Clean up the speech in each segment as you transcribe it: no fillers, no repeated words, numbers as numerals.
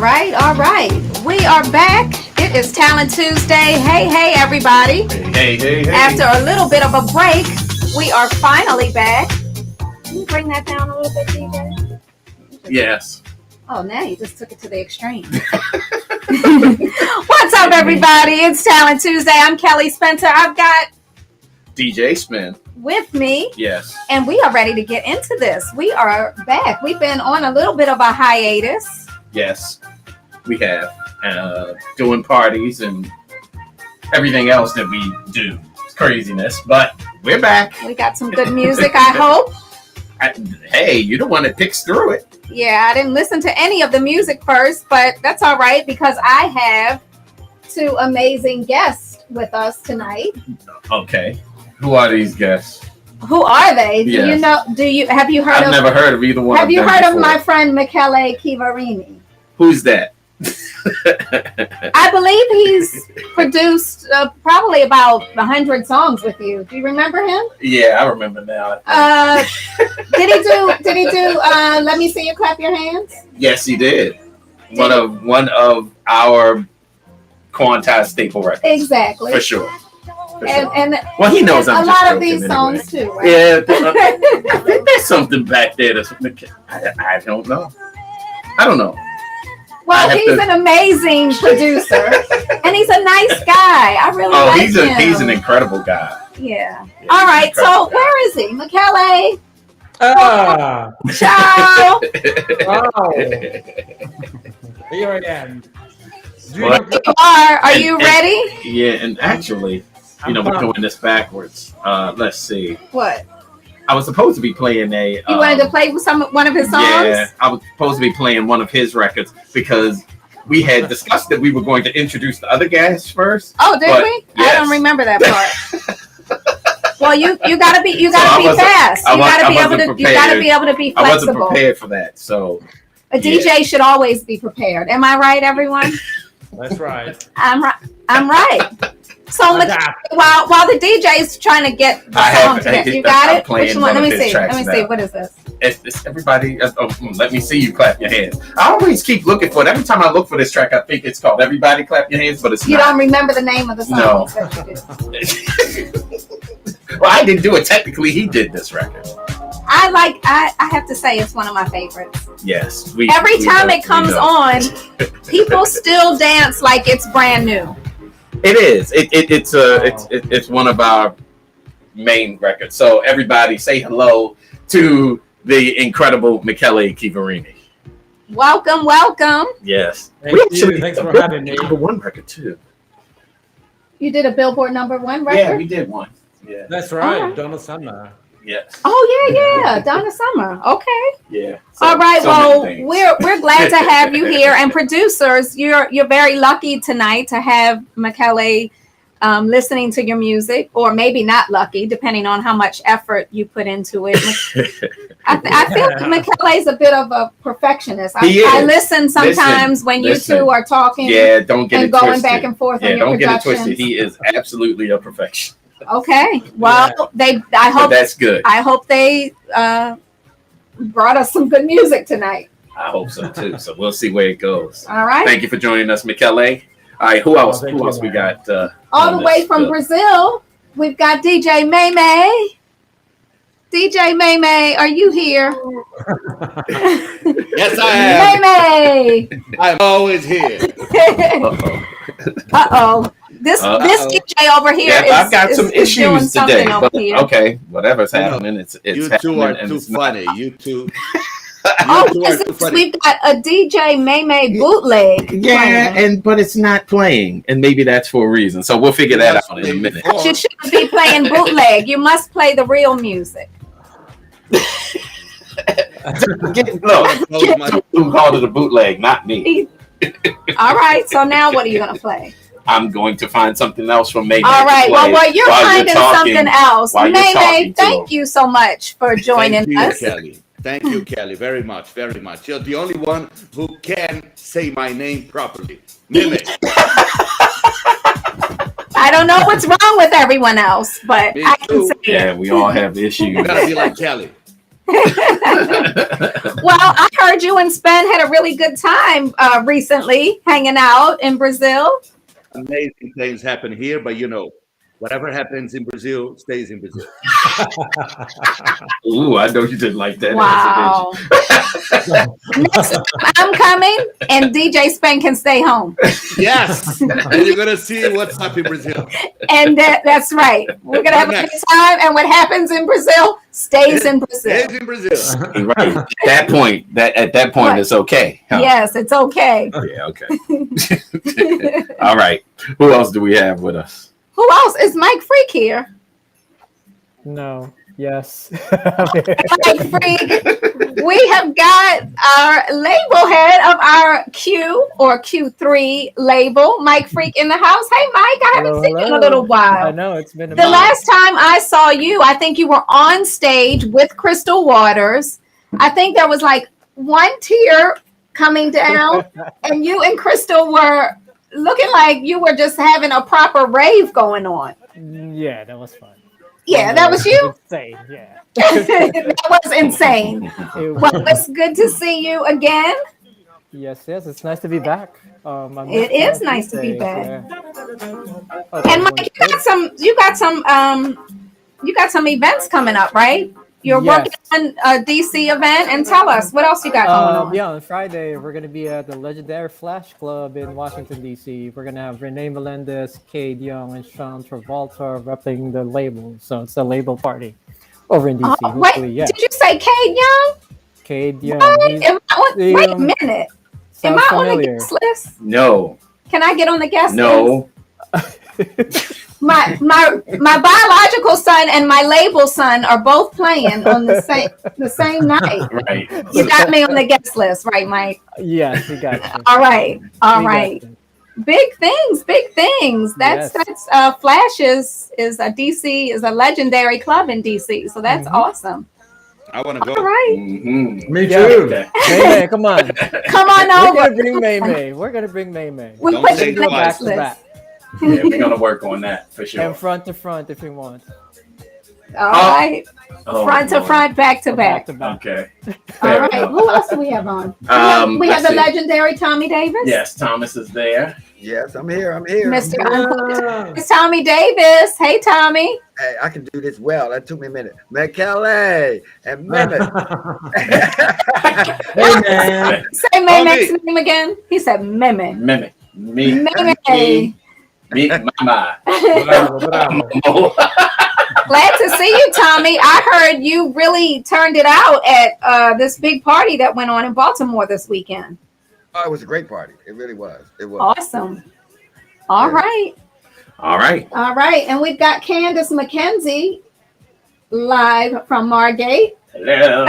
right, all right. We are back. It is Talent Tuesday. Hey, everybody. Hey. After a little bit of a break, we are finally back. Can you bring that down a little bit, DJ? Yes. Oh, now you just took it to the extreme. What's up, everybody? It's Talent Tuesday. I'm Kelly Spencer. I've got DJ Spen. with me. Yes. And we are ready to get into this. We are back. We've been on a little bit of a hiatus. Yes, we have. Doing parties and everything else that we do. It's craziness, but we're back. We got some good music, I hope. Hey, you're the one that picks through it. Yeah, I didn't listen to any of the music first, but that's all right because I have two amazing guests with us tonight. Okay. Who are these guests? Who are they? Yes. Have you heard I've never heard of either one. Have you heard of my friend Michele Chiaverini? Who's that? I believe he's produced probably about 100 songs with you. Do you remember him? Yeah, I remember now. Did he do Let Me See You Clap Your Hands? Yes, he did. One of our Quantize staple records. Exactly. For sure. And well, he knows I'm a just lot of these anyway. songs too, right? Yeah, I think there's something back there that's I don't know. I don't know. Well, he's an amazing producer, and he's a nice guy. I really like him. He's an incredible guy. Yeah. All right. So where is he, Michele? Ciao. Ciao. Wow. Here I am. Are you ready? Yeah, and actually, we're doing this backwards. Let's see. What? I was supposed to be playing a. You wanted to play one of his songs? Yeah, I was supposed to be playing one of his records because we had discussed that we were going to introduce the other guys first. Oh, did we? Yes. I don't remember that part. Well, you gotta be fast. You gotta be able to be flexible. I wasn't prepared for that, so a DJ should always be prepared. Am I right, everyone? That's right. I'm right. So while the DJ's trying to get the song together, you got it? Which one? Let me see. What is this? It's everybody. Let me see you clap your hands. I always keep looking for it. Every time I look for this track, I think it's called "Everybody Clap Your Hands," but it's you not. don't remember the name of the song. No. That you do. Well, I didn't do it. Technically, he did this record. I have to say it's one of my favorites. Yes. Every time it comes on, people still dance like it's brand new. It is. It's one of our main records. So everybody say hello to the incredible Michele Chiaverini. Welcome. Yes. Thanks for having me. Number one record too. You did a Billboard number one record? Yeah, we did one. Yeah. That's right. Donna Summer. Yes. Oh yeah. Donna Summer. Okay. Yeah. All right. Well, we're glad to have you here, and producers, you're very lucky tonight to have Michele listening to your music, or maybe not lucky, depending on how much effort you put into it. I feel like Michele's a bit of a perfectionist. I listen sometimes when you two are talking. Yeah, don't get and it going twisted. back and forth. Yeah, on your don't get it productions. twisted. He is absolutely a perfectionist. Okay. Well, I hope that's good. I hope they brought us some good music tonight. I hope so too. So we'll see where it goes. All right. Thank you for joining us, Michele. All right. Who else? Who else we got? All the way from Brazil, we've got DJ Maymay. DJ Maymay, are you here? Yes, I am. Maymay. I'm always here. Uh-oh. This DJ over here I've got some issues today. But, okay, whatever's happening, it's you two are too funny. You two. We've got a DJ Maymay bootleg. Yeah, but it's not playing, and maybe that's for a reason. So we'll figure that out in a minute. You shouldn't be playing bootleg. You must play the real music. Who called it a bootleg? Not me. All right. So now, what are you gonna play? I'm going to find something else from Maymay. All right. Well, while you're finding something else, Maymay, thank you so much for joining us. Kelly. Thank you, Kelly, very much, very much. You're the only one who can say my name properly. Mimic. I don't know what's wrong with everyone else, but Me I can too. say Yeah, we all have issues. You gotta be like Kelly. Well, I heard heard you and Spen had a really good time recently hanging out in Brazil. Amazing things happen here, but whatever happens in Brazil stays in Brazil. Ooh, I know you didn't like that. Wow. Next time I'm coming, and DJ Spen can stay home. Yes, and you're gonna see what's up in Brazil. And that's right. We're gonna have a good time, and what happens in Brazil stays in Brazil. Stays in Brazil. Right. At that point, Right. it's okay. Huh? Yes, it's okay. Yeah. Okay. All right. Who else do we have with us? Who else? Is Mike Freak here? No. Yes. Mike Freak. We have got our label head of our Q or Q3 label, Mike Freak, in the house. Hey, Mike, I haven't seen you in a little while. I know, it's been a The minute. last time I saw you, I think you were on stage with Crystal Waters. I think there was like one tear coming down, and you and Crystal were looking like you were just having a proper rave going on. Yeah, that was fun. Yeah, that was you? Insane, yeah. That was insane. It was- Well, it's good to see you again. yes, it's nice to be back. It is nice to be back. Yeah. And Mike, you got some events coming up, right? You're Yes. working on a DC event, and tell us what else you got going on. Yeah, on Friday we're gonna be at the legendary Flash Club in Washington D.C. We're gonna have Renee Melendez, Cade Young, and Sean Travolta repping the label. So it's a label party over in D.C. Wait, yeah. did you say Cade Young? Cade Young. What? he's- Wait a minute. Am sounds I on the familiar. guest list? No. Can I get on the guest list? No. My biological son and my label son are both playing on the same night. Right. You got me on the guest list, right, Mike? Yes, we got you. All right, all We got right. you. Big things. That's Flash is a DC is a legendary club in DC, so that's awesome. I want to go. All right, Mm-hmm. Me Yeah. too. Okay. May May, come on. come on We're over. gonna bring May May. We're gonna bring May May. We Don't put say you on the twice. guest Back to back. list. Yeah, we're gonna work on that for sure. And front to front if you want. All right, Oh, front to Lord. front, back to back. to back. Okay. All Fair right, enough. who else do we have on? We have let's the see. legendary Tommy Davis. Yes, Thomas is there. Yes, I'm here. I'm here. Mr. Yeah. It's Tommy Davis. Hey, Tommy. Hey, I can do this well. That took me a minute. Michele and Mehmet. Hey, man. Say Mehmet's name again. He said Mehmet. Mimic. Me. Mehmet. Me. Mama. Bravo, bravo. Glad to see you, Tommy. I heard you really turned it out at this big party that went on in Baltimore this weekend. Oh, it was a great party. It really was. It was. Awesome. All Yeah. right. All right. All right. And we've got Candace McKenzie live from Margate. Hello.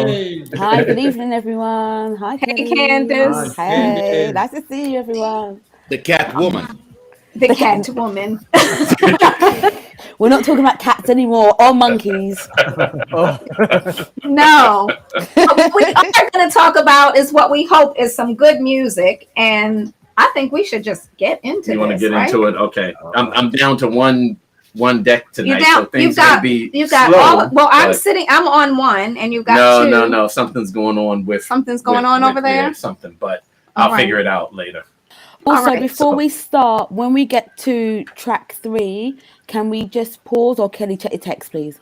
Hey. Hi, good evening, everyone. Hi, Hey, Kenny. Candace. Hi, Hey, Candace. nice to see you, everyone. The cat woman. The cat woman. We're not talking about cats anymore or monkeys. No. What we are going to talk about is what we hope is some good music. And I think we should just get into You want to this, get right? into it? Okay. I'm down to one deck tonight, down- so things you've got- may be You've got slow, all. Well, but- I'm on one, and you've got two. No. Something's going on with. Something's going with- on with- over there. Yeah, something, but All I'll right. figure it out later. Also, right, before so- we start, when we get to track 3, can we just pause or Kelly check your text, please?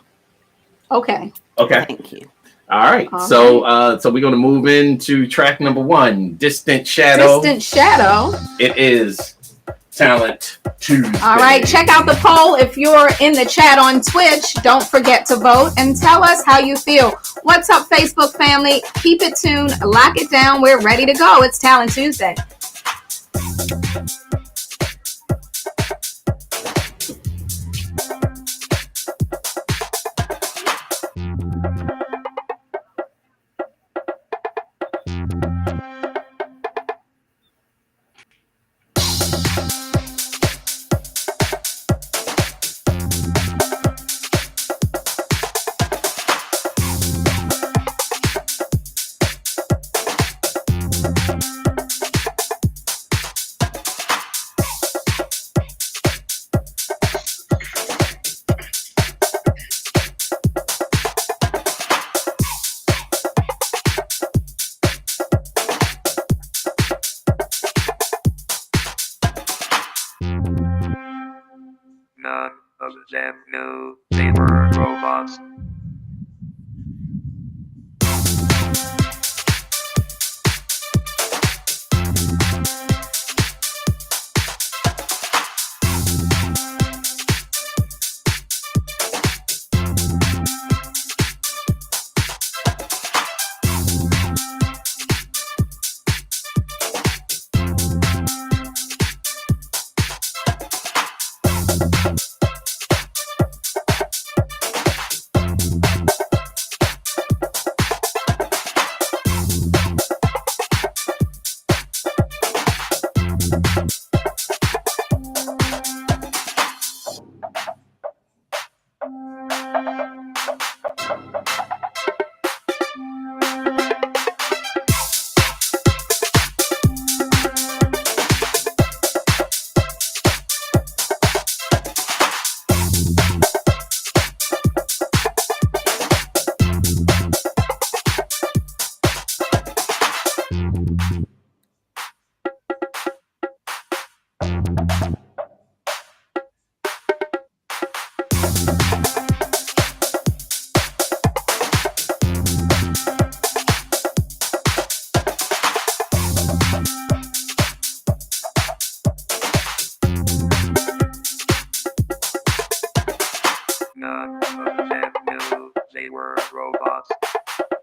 Okay. Okay. Thank you. All right. All So we're gonna move into track number 1, Distant Shadow. Distant Shadow. It is Talent Tuesday. All right. Check out the poll. If you're in the chat on Twitch, don't forget to vote and tell us how you feel. What's up, Facebook family? Keep it tuned. Lock it down. We're ready to go. It's Talent Tuesday. them knew they were robots. None of them knew they were robots.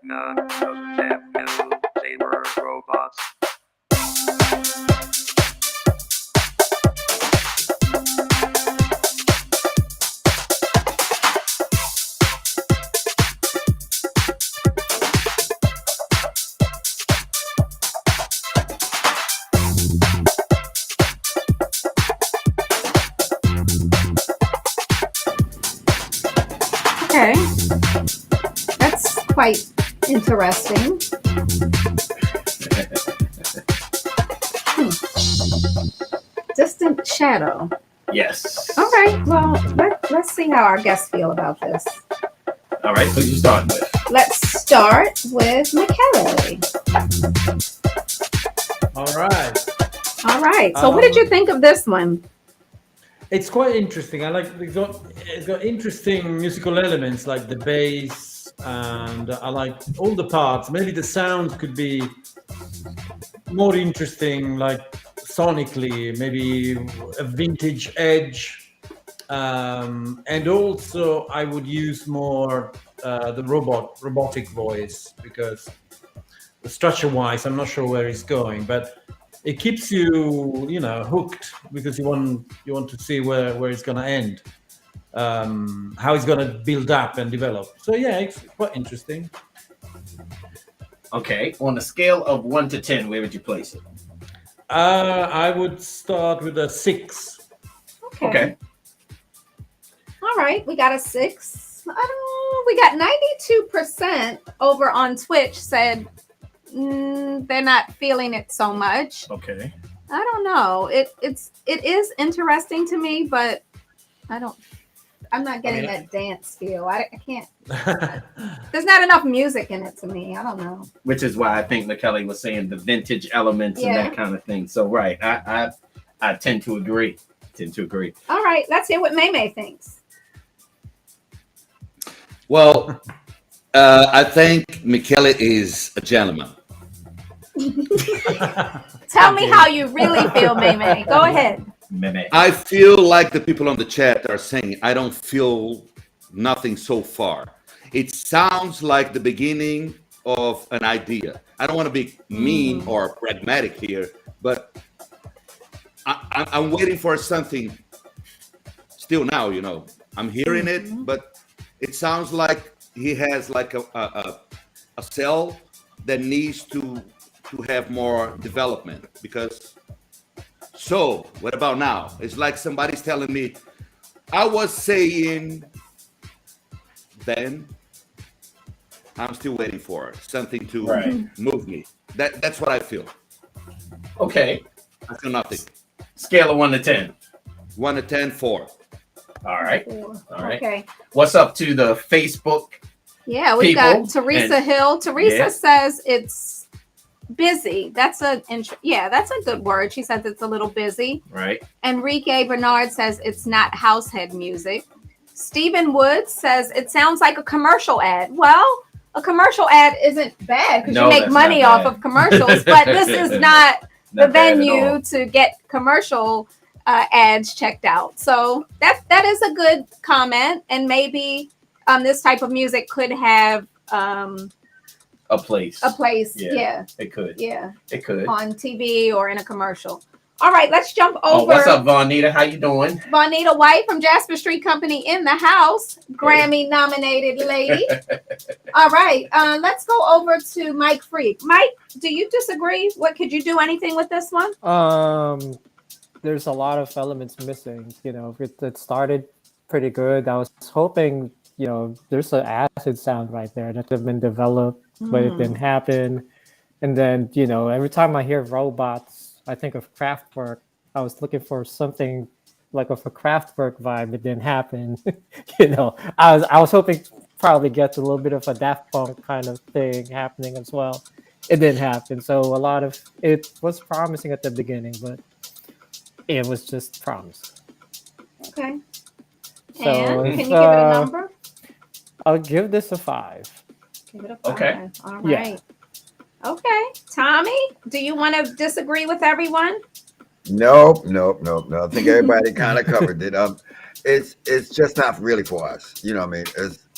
None of them knew they were robots. Okay. That's quite interesting. Distant shadow. Yes. All right. Well, let's see how our guests feel about this. All right. Who you starting with? Let's start with Michele. All right. All right. So, what did you think of this one? It's quite interesting. I like it's got interesting musical elements like the bass, and I like all the parts. Maybe the sound could be more interesting, like sonically, maybe a vintage edge. And also, I would use more the robotic voice, because the structure-wise, I'm not sure where it's going, but it keeps you, hooked, because you want to see where it's going to end, how it's going to build up and develop. So yeah, it's quite interesting. Okay. On a scale of 1 to 10, where would you place it? I would start with a 6. Okay. All right. We got a 6. We got 92% over on Twitch said they're not feeling it so much. Okay. I don't know. It is interesting to me, but I'm not getting that dance feel. I can't. There's not enough music in it to me. I don't know. Which is why I think Michele was saying the vintage elements and that kind of thing. So right, I tend to agree. All right, let's hear what Maymay thinks. Well, I think Michele is a gentleman. Tell me how you really feel, Maymay. Go ahead. I feel like the people on the chat are saying, I don't feel nothing so far. It sounds like the beginning of an idea. I don't want to be mean or pragmatic here, but I'm waiting for something still now, I'm hearing it, but it sounds like he has like a cell that needs to have more development, because so what about now? It's like somebody's telling me, I was saying then, I'm still waiting for something to move me. That's what I feel. Okay. I feel nothing. Scale of 1 to 10. 1 to 10, 4. All right. 4. All right. Okay. What's up to the Facebook? Yeah, we've got people Teresa Hill. Teresa says it's busy. That's a good word. She says it's a little busy. Right. Enrique Bernard says it's not househead music. Stephen Woods says it sounds like a commercial ad. Well, a commercial ad isn't bad because you make money off of commercials, but this is not the venue to get commercial ads checked out. So that is a good comment, and maybe this type of music could have a place. Yeah, it could. Yeah, it could on TV or in a commercial. All right, let's jump over. Oh, what's up, Vonita? How you doing? Vonita White from Jasper Street Company in the house, Grammy nominated lady. All right, let's go over to Mike Freak. Mike, do you disagree? Could you do anything with this one? There's a lot of elements missing. You know, it started pretty good. I was hoping, you know, there's an acid sound right there that could have been developed, but it didn't happen. And then, you know, every time I hear robots, I think of Kraftwerk. I was looking for something like of a Kraftwerk vibe. It didn't happen. You know, I was hoping to probably get a little bit of a Daft Punk kind of thing happening as well. It didn't happen. So a lot of it was promising at the beginning, but it was just promise. Okay. So and can you give it a number? I'll give this a 5. Give it a 5. Okay. All right. Yeah. Okay. Tommy, do you want to disagree with everyone? Nope. I think everybody kind of covered it. It's just not really for us. You know what I mean?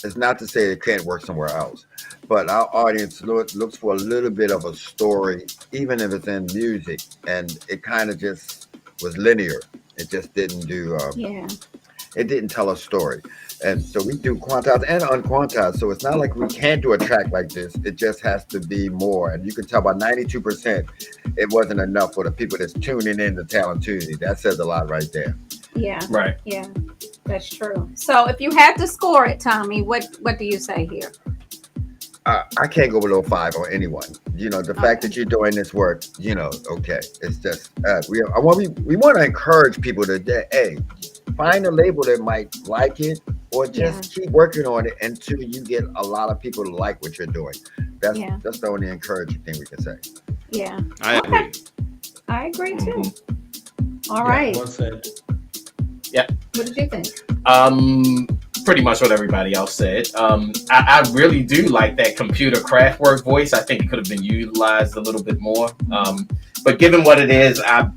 It's not to say it can't work somewhere else, but our audience looks for a little bit of a story, even if it's in music, and it kind of just was linear. It just didn't do. It didn't tell a story. And so we do quantized and unquantized. So it's not like we can't do a track like this. It just has to be more. And you can tell by 92%, it wasn't enough for the people that's tuning in to Talent Tuesday. That says a lot right there. Yeah. Right. Yeah, that's true. So if you had to score it, Tommy, what do you say here? I can't go below 5 on anyone. You know, the fact that you're doing this work, you know, okay. It's just, we want to encourage people to, hey, find a label that might like it, or just keep working on it until you get a lot of people to like what you're doing. That's the only encouraging thing we can say. Yeah. I agree. I agree too. All right. Well said. Yeah. What did you think? Pretty much what everybody else said. I really do like that computer Kraftwerk voice. I think it could have been utilized a little bit more. But given what it is, I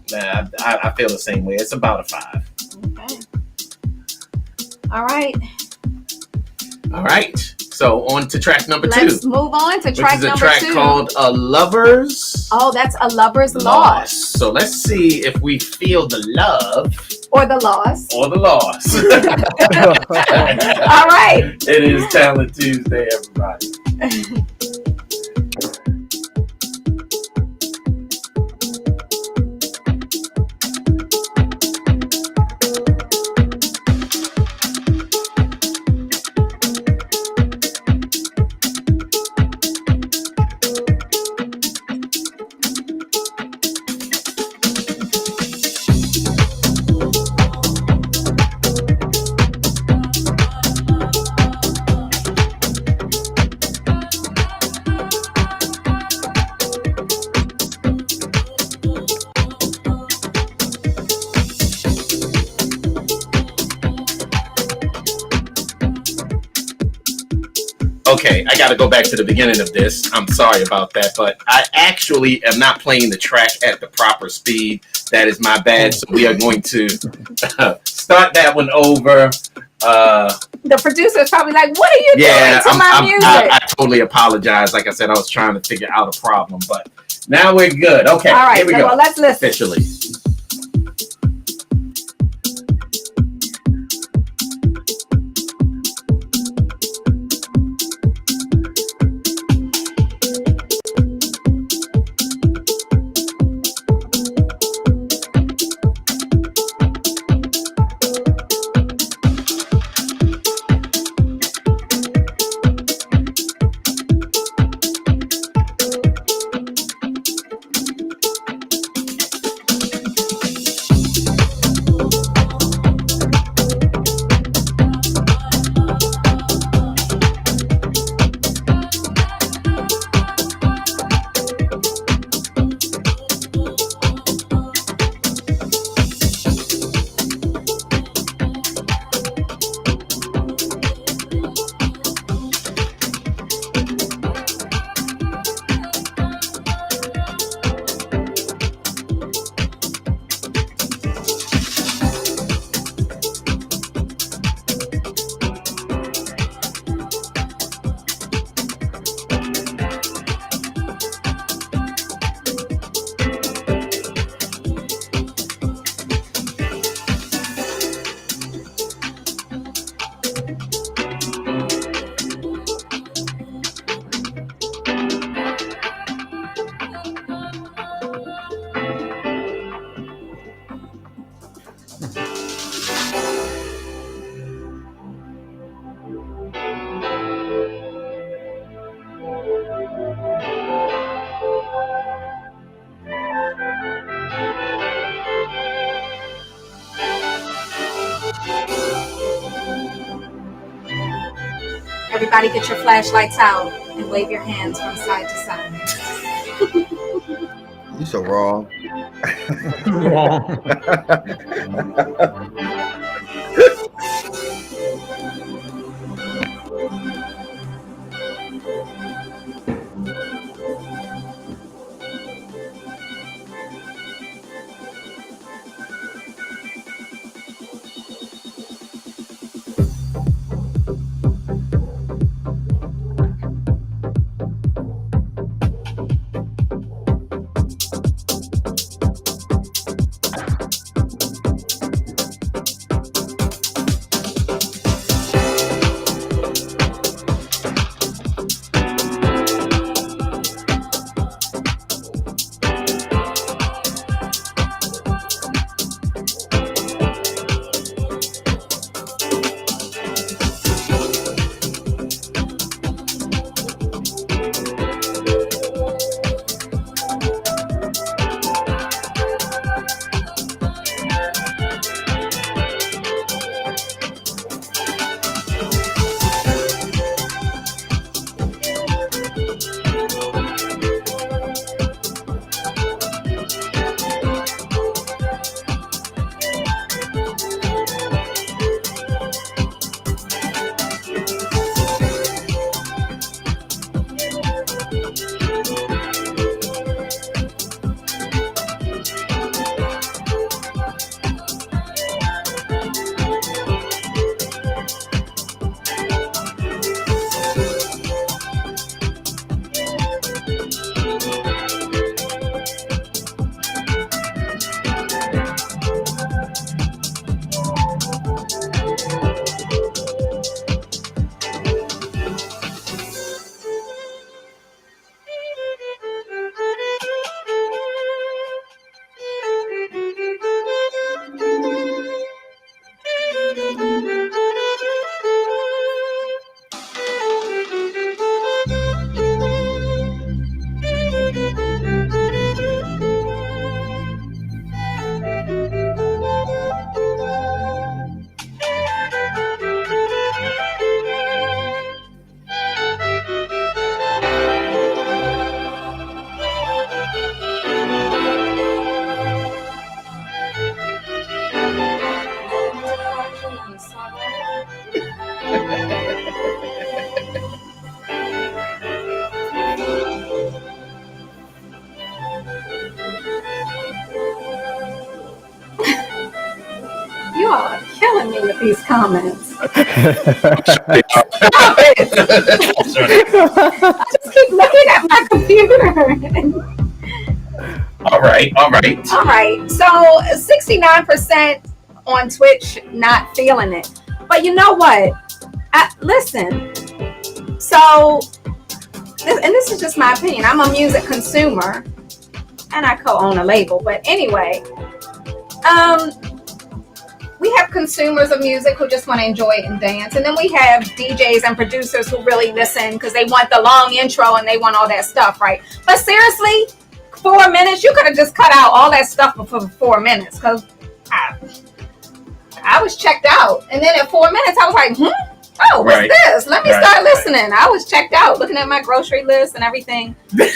feel the same way. It's about a 5. Okay. All right. All right. So on to track number 2. Let's move on to track number 2. Which is a track called A Lover's Oh, that's A Lover's Loss. So let's see if we feel the love Or the loss. or the loss. All right. It is Talent Tuesday, everybody. Okay, I got to go back to the beginning of this. I'm sorry about that, but I actually am not playing the track at the proper speed. That is my bad. So we are going to start that one over. The producer is probably like, "What are you doing to my music?" I totally apologize. Like I said, I was trying to figure out a problem, but now we're good. Okay, all right. Here we go. Well, let's listen. Officially. Everybody get your flashlights out and wave your hands from side to side. You so wrong. You all are killing me with these comments. Stop it! I just keep looking at my computer. All right. All right. So 69% on Twitch not feeling it. But you know what? Listen. So, and this is just my opinion. I'm a music consumer, and I co-own a label. But anyway, we have consumers of music who just want to enjoy it and dance, and then we have DJs and producers who really listen because they want the long intro and they want all that stuff, right? But seriously, 4 minutes, you could have just cut out all that stuff for 4 minutes, because I was checked out, and then at 4 minutes I was like, oh, what's this? Let me start listening. I was checked out, looking at my grocery list and everything. But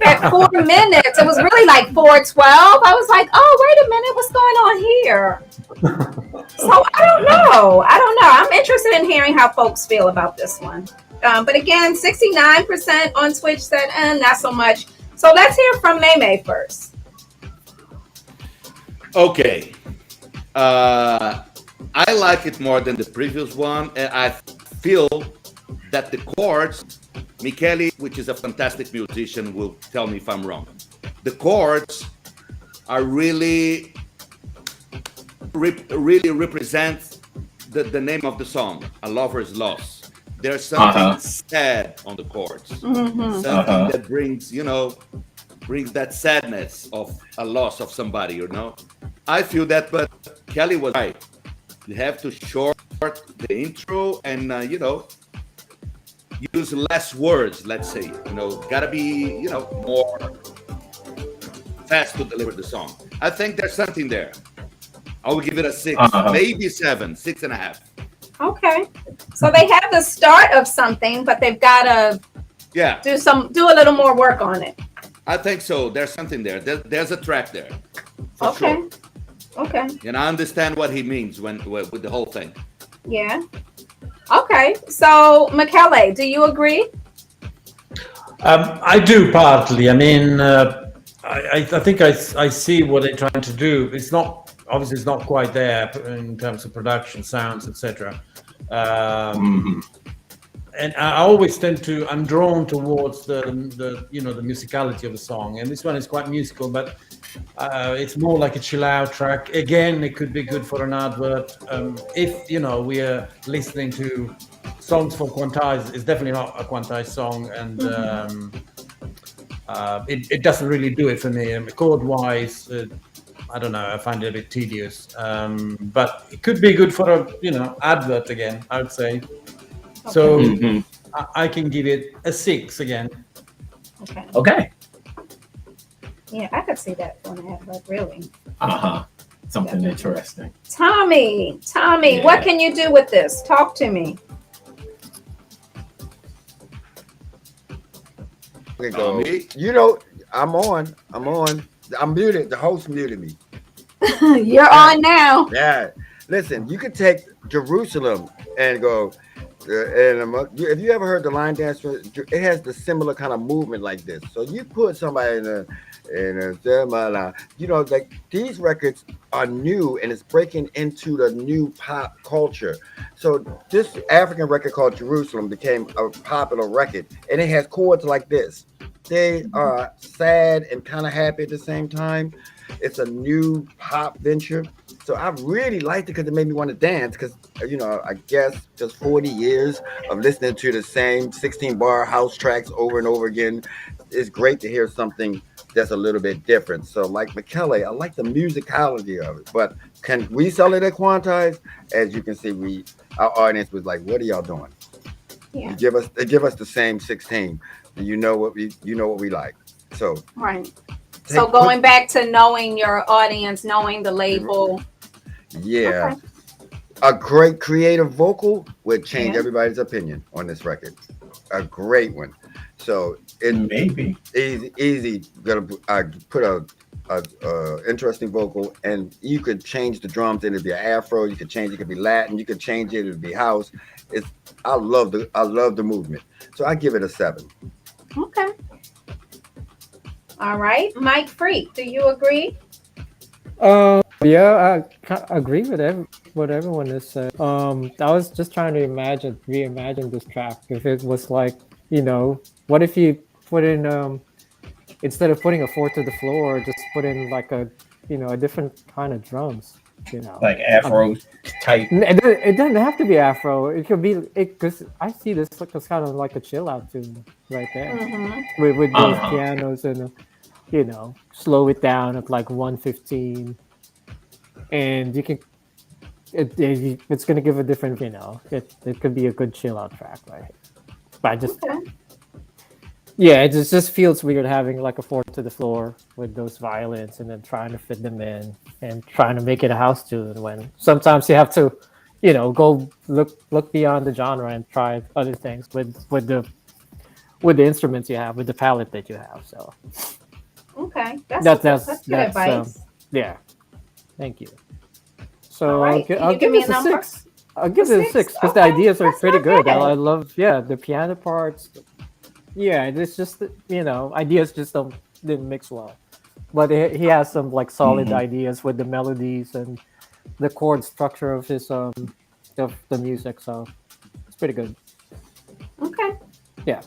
at 4 minutes, it was really like 4:12. I was like, oh, wait a minute, what's going on here? So I don't know. I'm interested in hearing how folks feel about this one. But again, 69% on Twitch said, not so much. So let's hear from May first. Okay. I like it more than the previous one, and I feel that the chords, Michele, which is a fantastic musician, will tell me if I'm wrong. The chords are really represent the name of the song, A Lover's Loss. There's something sad on the chords, something that brings that sadness of a loss of somebody, I feel that, but Kelly was right. You have to short the intro and, use less words, let's say. Gotta be, more fast to deliver the song. I think there's something there. I will give it a 6, maybe 7, 6.5. Okay. So they have the start of something, but they've got to Yeah, do a little more work on it. I think so. There's something there. There's a track there, for Okay. sure. Okay. And I understand what he means with the whole thing. Yeah. Okay. So Michele, do you agree? I do partly. I mean, I think I see what they're trying to do. It's not obviously it's not quite there in terms of production, sounds, etc. And I always I'm drawn towards the the musicality of the song, and this one is quite musical, but it's more like a chill out track. Again, it could be good for an advert. If we are listening to songs for Quantize, it's definitely not a Quantize song, and it doesn't really do it for me. Chord wise, I don't know. I find it a bit tedious, but it could be good for a advert again, I would say. So I can give it a 6 again. Okay. Okay. Yeah, I could see that for an advert, really. Something interesting. Tommy, Yeah. what can you do with this? Talk to me. We go. Me? I'm on. I'm muted. The host muted me. You're on now. Yeah. Listen, you could take Jerusalem and go. If you ever heard the line dance, it has the similar kind of movement like this. So you put somebody in a like these records are new and it's breaking into the new pop culture. So this African record called Jerusalem became a popular record, and it has chords like this. They are sad and kind of happy at the same time. It's a new pop venture. So I really liked it because it made me want to dance because, I guess just 40 years of listening to the same 16 bar house tracks over and over again. It's great to hear something that's a little bit different. So like Michele, I like the musicality of it, but can we sell it at Quantize? As you can see, our audience was like, what are y'all doing? Yeah. They give us the same 16. You know what we like. So Right. So going back to knowing your audience, knowing the label. Yeah. Okay. A great creative vocal would change Yeah. everybody's opinion on this record. A great one. So it Maybe. easy. Gonna put a interesting vocal, and you could change the drums. It'd be an afro. You could change. It could be Latin. You could change it. It'd be house. I love the movement. So I give it a 7. Okay. All right. Mike Freak, do you agree? Yeah, I agree with what everyone has said. I was just trying to reimagine this track. If it was like, what if you put in instead of putting a 4 to the floor, just put in like a different kind of drums. Like Afro type. It doesn't have to be Afro. It could be because I see this as kind of like a chill out tune right there with those pianos and slow it down at like 115, and you can it's gonna give a different it could be a good chill out track, right? But I just it just feels weird having like a 4 to the floor with those violins and then trying to fit them in and trying to make it a house tune when sometimes you have to go look beyond the genre and try other things with the instruments you have, with the palette that you have. So Okay. that's good advice. yeah. Thank you. So All right. Can I'll you give give me this a a number? 6. I'll give it a 6 because the Okay, ideas are that's pretty not good. bad. I love the piano parts. Yeah, it's just ideas just didn't mix well, but he has some like solid ideas with the melodies and the chord structure of his of the music. So it's pretty good. Okay. Yeah.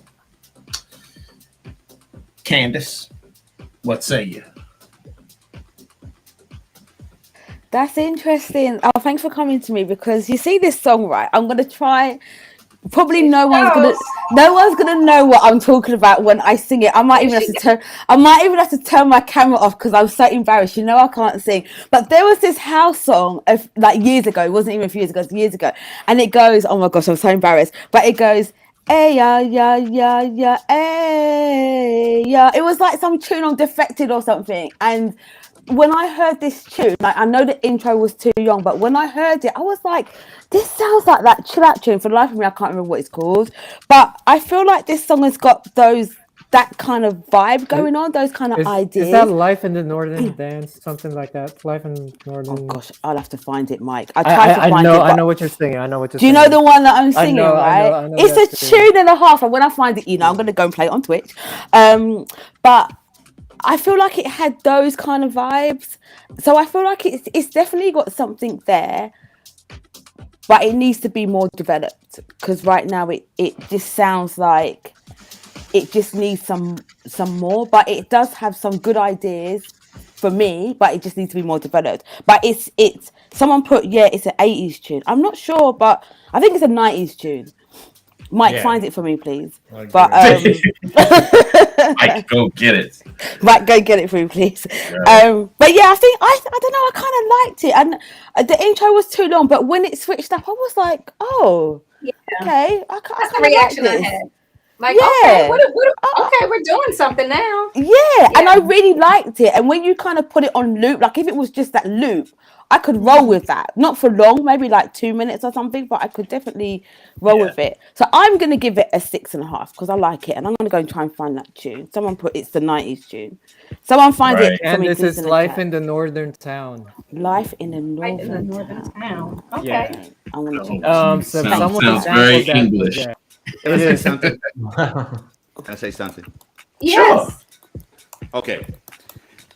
Candace, what say you? That's interesting. Oh, thanks for coming to me, because you see this song, right? I'm gonna try. Probably no one's gonna know what I'm talking about when I sing it. I might even have to turn my camera off because I'm so embarrassed. I can't sing. But there was this house song of like years ago. It wasn't even a few years ago. It was years ago, and it goes. Oh my gosh, I'm so embarrassed. But it goes. Hey, yeah. It was like some tune on Defected or something, and when I heard this tune, like I know the intro was too young, but when I heard it, I was like, this sounds like that chill out tune. For the life of me, I can't remember what it's called. But I feel like this song has got that kind of vibe going on, those kind of ideas. Is that Life in the Northern Dance? Something like that? Life in Northern. Oh gosh, I'll have to find it, Mike. I tried to find it. I know what you're singing. I know what you're singing. Do you know the one that I'm singing, right? I know it's a tune and a half, and when I find it, I'm gonna go and play it on Twitch. But I feel like it had those kind of vibes. So I feel like it's definitely got something there, but it needs to be more developed, because right now it just sounds like it just needs some more. But it does have some good ideas for me, but it just needs to be more developed. But it's someone put it's an 80s tune. I'm not sure, but I think it's a 90s tune. Mike, find it for me, please. Mike, but Mike, go get it. Mike, go get it for me, please. Yeah. But yeah, I think I don't know. I kind of liked it, and the intro was too long. But when it switched up, I was like, oh, okay. That's the reaction I had. Like, yeah. Okay, we're doing something now. Yeah, and I really liked it. And when you kind of put it on loop, like if it was just that loop, I could roll with that. Not for long, maybe like 2 minutes or something, but I could definitely roll with it. So I'm going to give it a 6.5 because I like it. And I'm going to go and try and find that tune. Someone put it's the 90s tune. Someone find it. And this is Life in the Northern Town. Life in the Northern Town. Okay. Yeah. I'm going to check so sounds very English. Can I say something? Can I say something? Yes. Sure. Okay.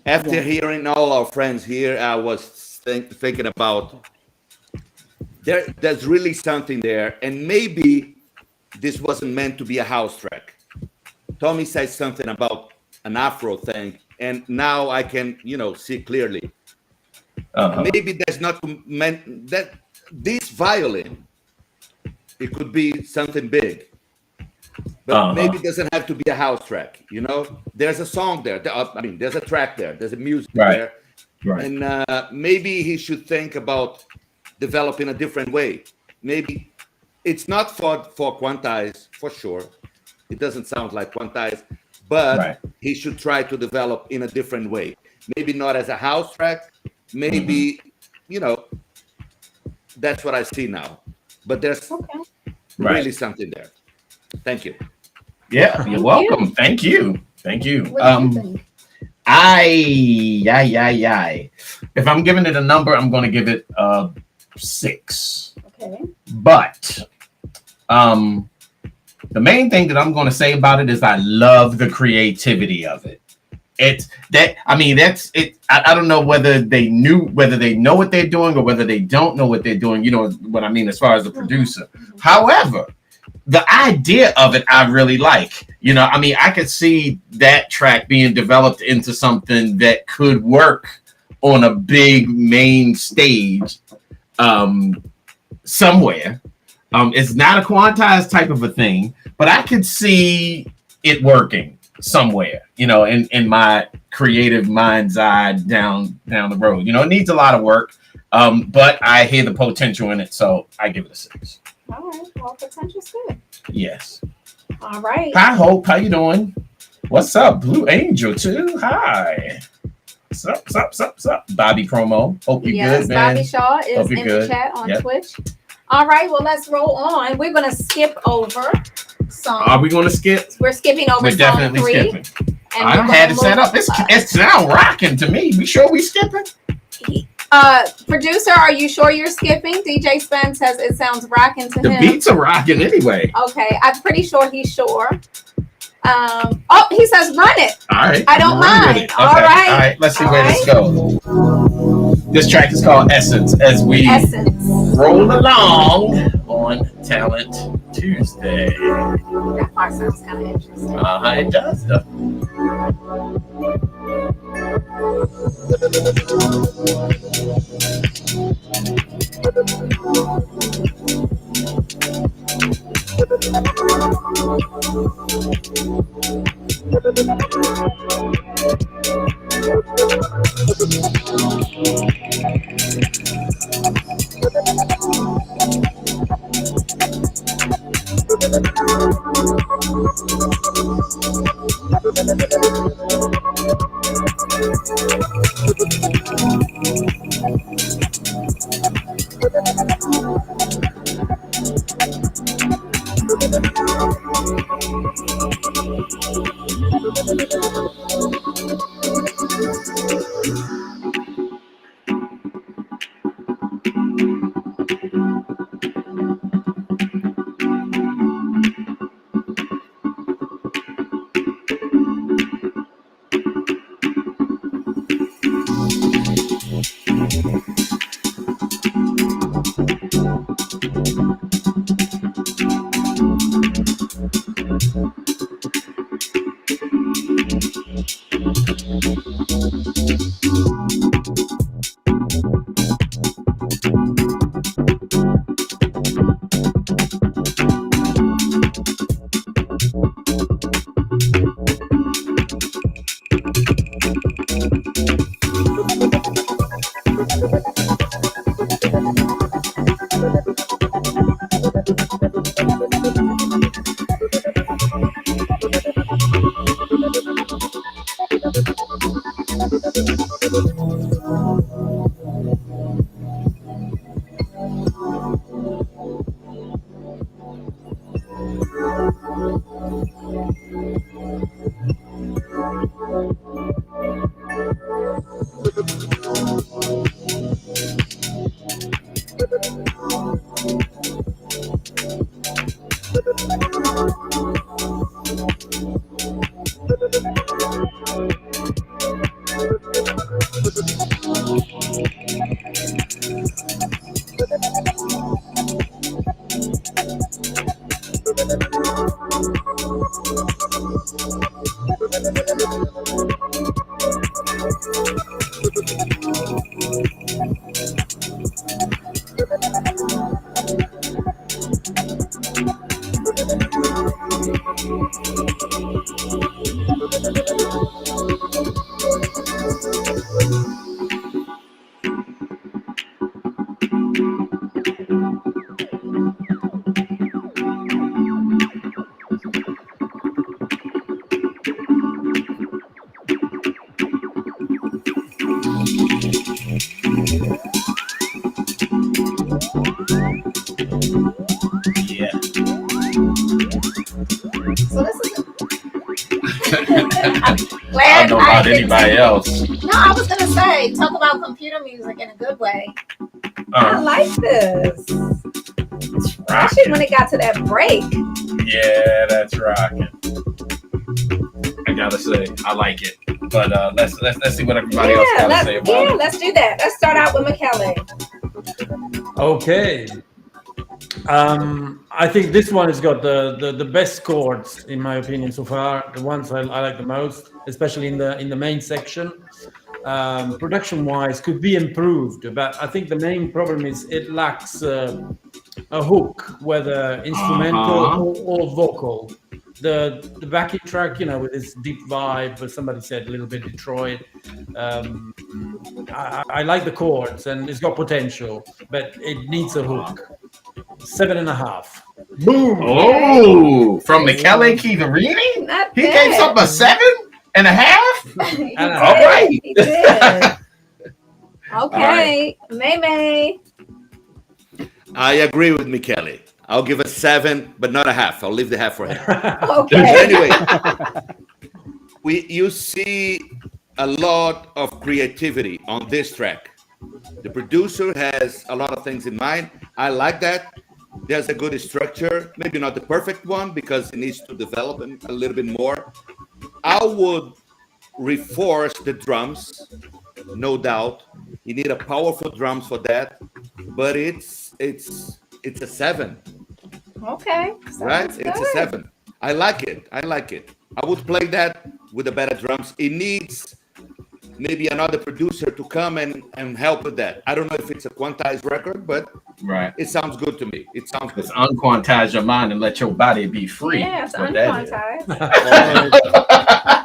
After hearing all our friends here, I was thinking about there's really something there, and maybe this wasn't meant to be a house track. Tommy said something about an Afro thing, and now I can see clearly. Maybe that's not meant that this violin, it could be something big, but maybe it doesn't have to be a house track. There's a song there. There's a track there. There's a music there. Right. And maybe he should think about developing a different way. Maybe it's not for Quantize, for sure. It doesn't sound like Quantize, but he should try to develop in a different way. Maybe not as a house track. Maybe, that's what I see now. But there's really something there. Thank you. Yeah, you're welcome. Thank you. Thank you. What do you think? If I'm giving it a number, I'm going to give it a 6. Okay. But the main thing that I'm going to say about it is I love the creativity of it. That's it. I don't know whether they know what they're doing or whether they don't know what they're doing. You know what I mean, as far as the producer. However, the idea of it, I really like. I could see that track being developed into something that could work on a big main stage somewhere. It's not a quantized type of a thing, but I could see it working somewhere, in my creative mind's eye down the road. It needs a lot of work, but I hear the potential in it, so I give it a 6. All right. Well, potential's good. Yes. All right. Hi, Hope. How you doing? What's up? Blue Angel, too. Hi. What's up? Bobby Promo. Hope you're good, man. Bobby Shaw is in the chat on Twitch. All right. Well, let's roll on. We're going to skip over song. Are we going to skip? We're skipping over We're song definitely 3. skipping. I had it set up. It sounds rocking to me. We sure we skipping? Producer, are you sure you're skipping? DJ Spen says it sounds rocking to him. The beats are rocking anyway. Okay, I'm pretty sure he's sure. He says run it. All right. I don't mind. Okay. All right. Let's see where this goes. This track is called Essence as we roll along on Talent Tuesday. That part sounds kind of interesting. It does though. Yeah. So this is I glad don't know about didn't anybody say- else. No, I was gonna say talk about computer music in a good way. I like this, especially when it got to that break. Yeah, that's rocking. I gotta say, I like it. But let's see what everybody else gotta say about it. Let's do that. Let's start out with Michele. Okay. I think this one has got the best chords in my opinion so far. The ones I like the most, especially in the main section. Production wise, could be improved, but I think the main problem is it lacks a hook, whether instrumental or vocal. The backing track, with its deep vibe, but somebody said a little bit Detroit. I like the chords and it's got potential, but it needs a hook. 7.5. Boom! Oh, from Michele Chiaverini? Not He bad. gave something a 7.5? He All did. right. He did. Okay, May. I agree with Michele. I'll give a 7, but not a half. I'll leave the half for him. Okay. Anyway, you see a lot of creativity on this track. The producer has a lot of things in mind. I like that. There's a good structure, maybe not the perfect one because it needs to develop a little bit more. I would reinforce the drums, no doubt. You need a powerful drums for that, but it's a 7. Okay. Right? Sounds It's a good. 7. I like it. I would play that with the better drums. It needs maybe another producer to come and help with that. I don't know if it's a quantized record, but Right. it sounds good to me. It sounds good. Just unquantize your mind and let your body be free. Yeah, it's That's what that is. unquantized.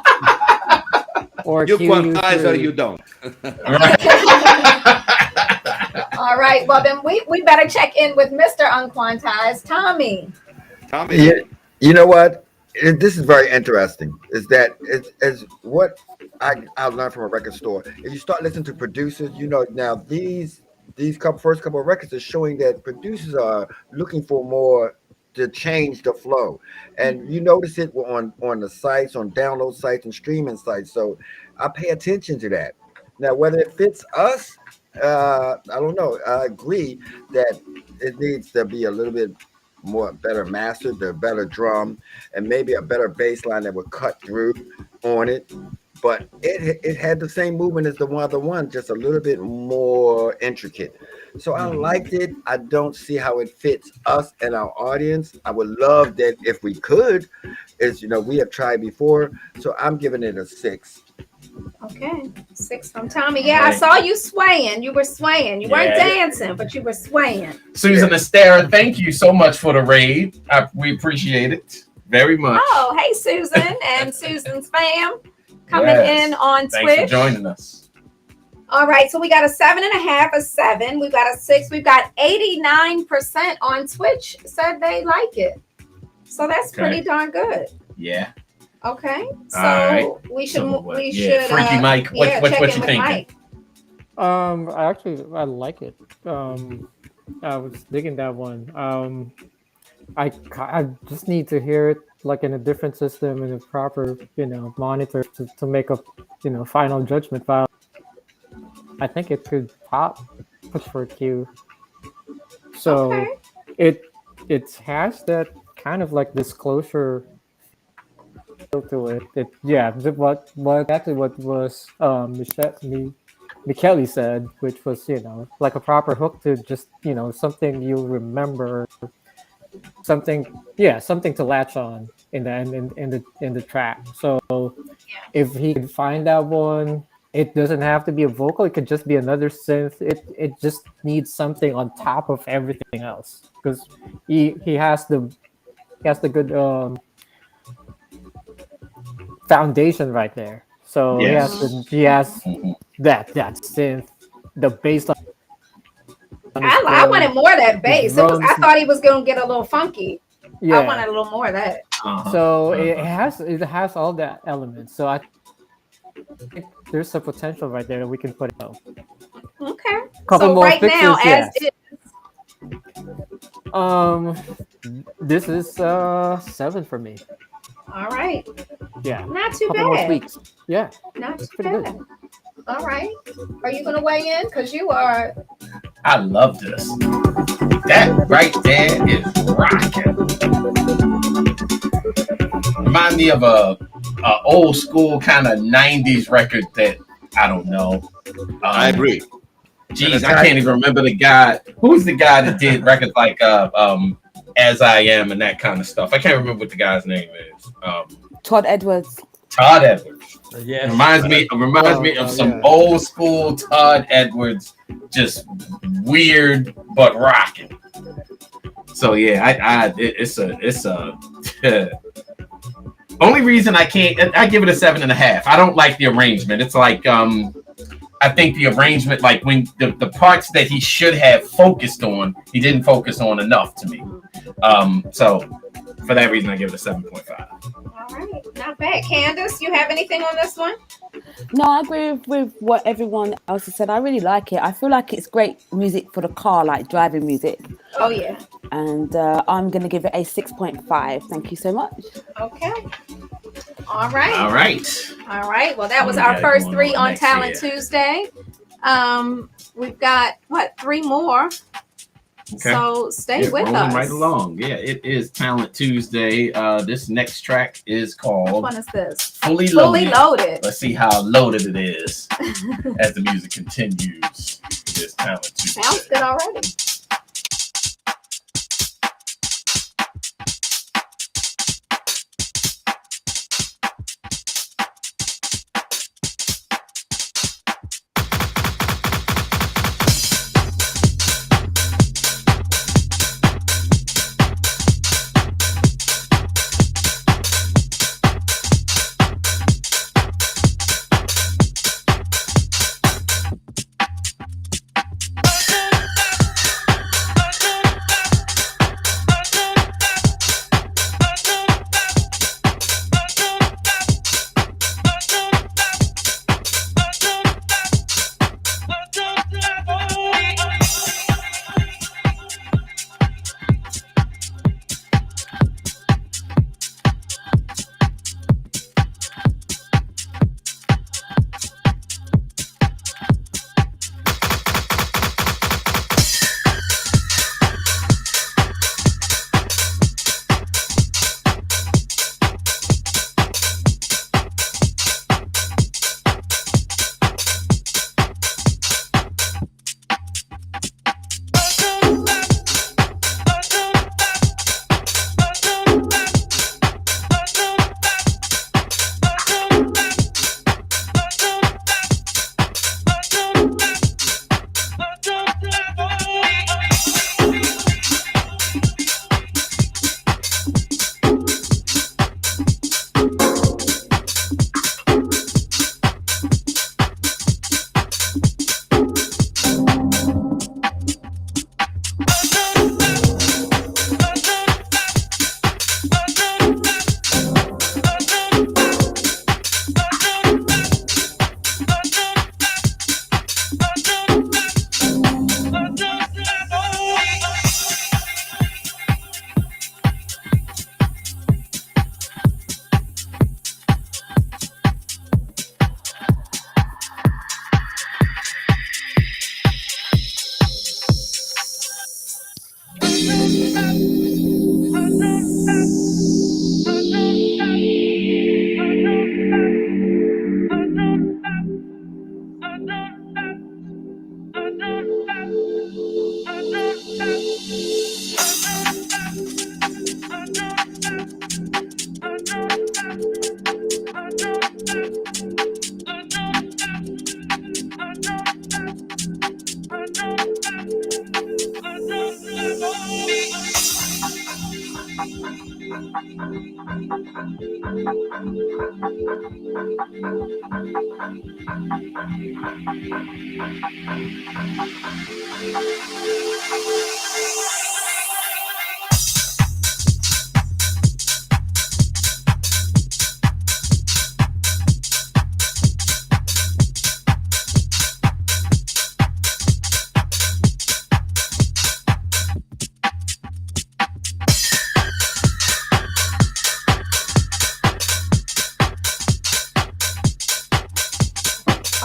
Or You quantize or Q3. you don't. All right. Well, then we better check in with Mr. Unquantized, Tommy. Tommy. Yeah, you know what? this is very interesting. Is that is what I learned from a record store. If you start listening to producers, now these first couple of records are showing that producers are looking for more to change the flow, and you notice it on the sites, on download sites and streaming sites. So I pay attention to that. Now, whether it fits us, I don't know. I agree that it needs to be a little bit more better mastered, the better drum, and maybe a better bass line that would cut through on it. But it had the same movement as the other one, just a little bit more intricate. So I liked it. I don't see how it fits us and our audience. I would love that if we could. We have tried before, so I'm giving it a 6. Okay, 6 from Tommy. Yeah, I saw you swaying. You were swaying. You weren't dancing, but you were swaying. Susan Estera, thank you so much for the raid. We appreciate it very much. Oh, hey, Susan and Susan's fam coming in on Thanks Twitch. for joining us. All right, so we got a 7.5, a 7. We've got a 6. We've got 89% on Twitch said they like it. So that's pretty darn good. Yeah. Okay, so right. we should Freaky Mike, what you thinking? I like it. I was digging that one. I just need to hear it like in a different system and a proper monitor to make a final judgment file. I think it could push for a Q. So it has that kind of like disclosure to it. What was Michele said, which was like a proper hook to just something you remember, something to latch on in the track. So if he could find that one, it doesn't have to be a vocal. It could just be another synth. It just needs something on top of everything else because he has the good foundation right there. So he has that synth, the bass line. I wanted more of that bass. I thought he was gonna get a little funky. I wanted a little more of that. So it has all that elements. So I think there's a potential right there that we can put out. Okay. Couple so more right fixes, now, as is. This is 7 for me. All right. Yeah. Not too Couple more bad. tweaks. Yeah. Not too pretty bad. good. All right. Are you gonna weigh in? Because you are. I love this. That right there is rocking. Remind me of a old school kind of 90s record that I don't know. I agree. Geez, I can't even remember the guy. Who's the guy that did records like As I Am and that kind of stuff? I can't remember what the guy's name is. Todd Edwards. Todd Edwards. Yes. Reminds me of some old school Todd Edwards, just weird but rocking. So yeah, it's a only reason I give it a 7.5. I don't like the arrangement. It's like I think the arrangement, like when the parts that he should have focused on, he didn't focus on enough to me. So for that reason, I give it a 7.5. All right, not bad. Candace, you have anything on this one? No, I agree with what everyone else has said. I really like it. I feel like it's great music for the car, like driving music. Oh, yeah. And I'm going to give it a 6.5. Thank you so much. Okay. All right. All right. All right. Well, that was our first 3 on Talent Tuesday. We've got, 3 more? Okay. So stay with us. Right along. Yeah, it is Talent Tuesday. This next track is called. Which one is this? Fully Loaded. Let's see how loaded it is as the music continues. This Talent Tuesday. Sounds good already.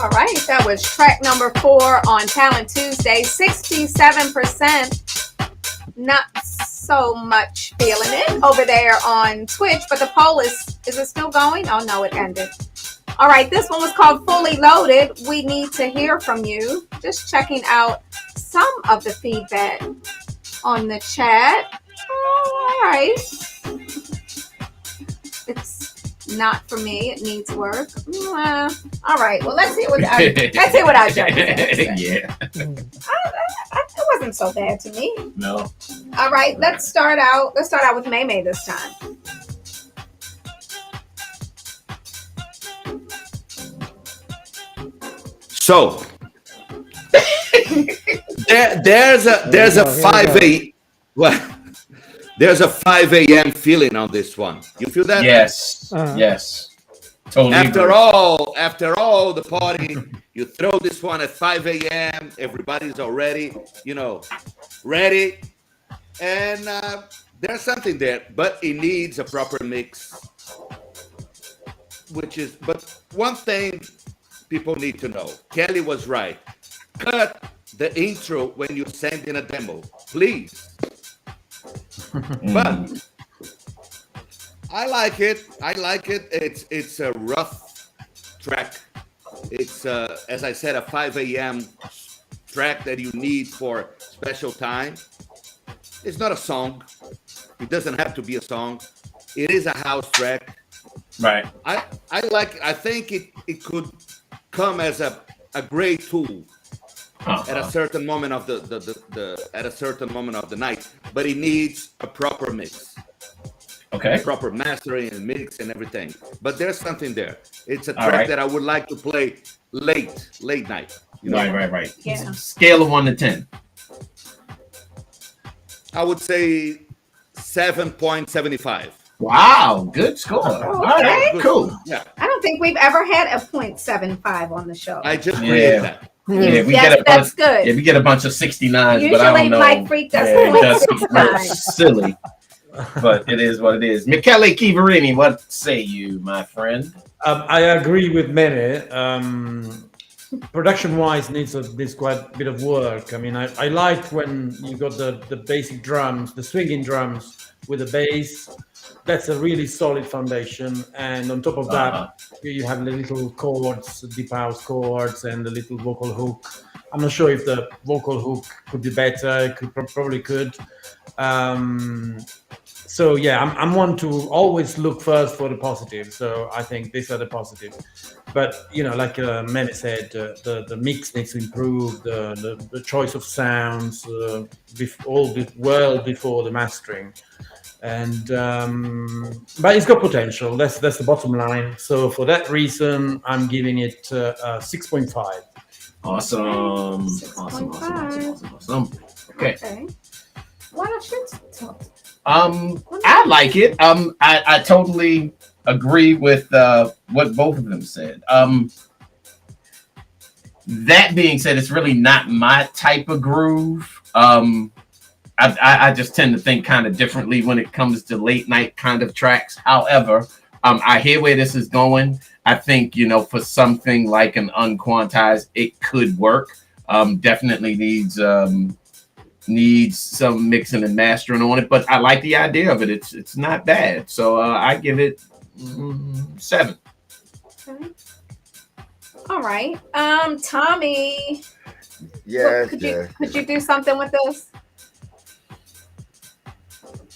All right, that was track number 4 on Talent Tuesday. 67%. Not so much feeling it over there on Twitch, but the poll is it still going? Oh no, it ended. All right, this one was called Fully Loaded. We need to hear from you. Just checking out some of the feedback on the chat. All right. It's not for me. It needs work. All right. Well, let's see what our judges have to say. Yeah. It wasn't so bad to me. No. All right. Let's start out with May this time. So there's a 5 a.m. feeling on this one. You feel that? Yes. Yes. Totally. After all the party, you throw this one at 5 a.m. Everybody's already, ready, and there's something there, but it needs a proper mix. But one thing people need to know: Kelly was right. Cut the intro when you send in a demo, please. But I like it. It's a rough track. It's as I said, a 5 a.m. track that you need for special time. It's not a song. It doesn't have to be a song. It is a house track. Right. I think it could come as a great tool at a certain moment of the night, but it needs a proper mix. Okay. Proper mastering and mix and everything. But there's something there. It's a track that I would like to play late night. Right. Yeah. Scale of 1 to 10. I would say 7.75. Wow, good score. Okay. All right, cool. Yeah. I don't think we've ever had a 0.75 on the show. I just created that. Yeah, that's good. Yeah, we get a bunch of 69s, Usually but I don't know. Mike Freak does that's 0.69. silly. But it is what it is. Michele Chiaverini, what say you, my friend? I agree with Mene. Production-wise, needs quite a bit of work. I mean, I like when you got the basic drums, the swinging drums with the bass. That's a really solid foundation. And on top of that, you have the little chords, deep house chords, and the little vocal hook. I'm not sure if the vocal hook could be better. It could probably could. So yeah, I'm one to always look first for the positive. So I think these are the positive. But like Mene said, the mix needs to improve. The choice of sounds, well before the mastering. And but it's got potential. That's the bottom line. So for that reason, I'm giving it 6.5. Awesome. Okay. Why don't you talk? I like it. I totally agree with what both of them said. That being said, it's really not my type of groove. I just tend to think kind of differently when it comes to late night kind of tracks. However, I hear where this is going. I think, for something like an unquantized, it could work. Definitely needs some mixing and mastering on it, but I like the idea of it. It's not bad. So I give it 7. Okay. All right. Tommy. Yes. Could you do something with this?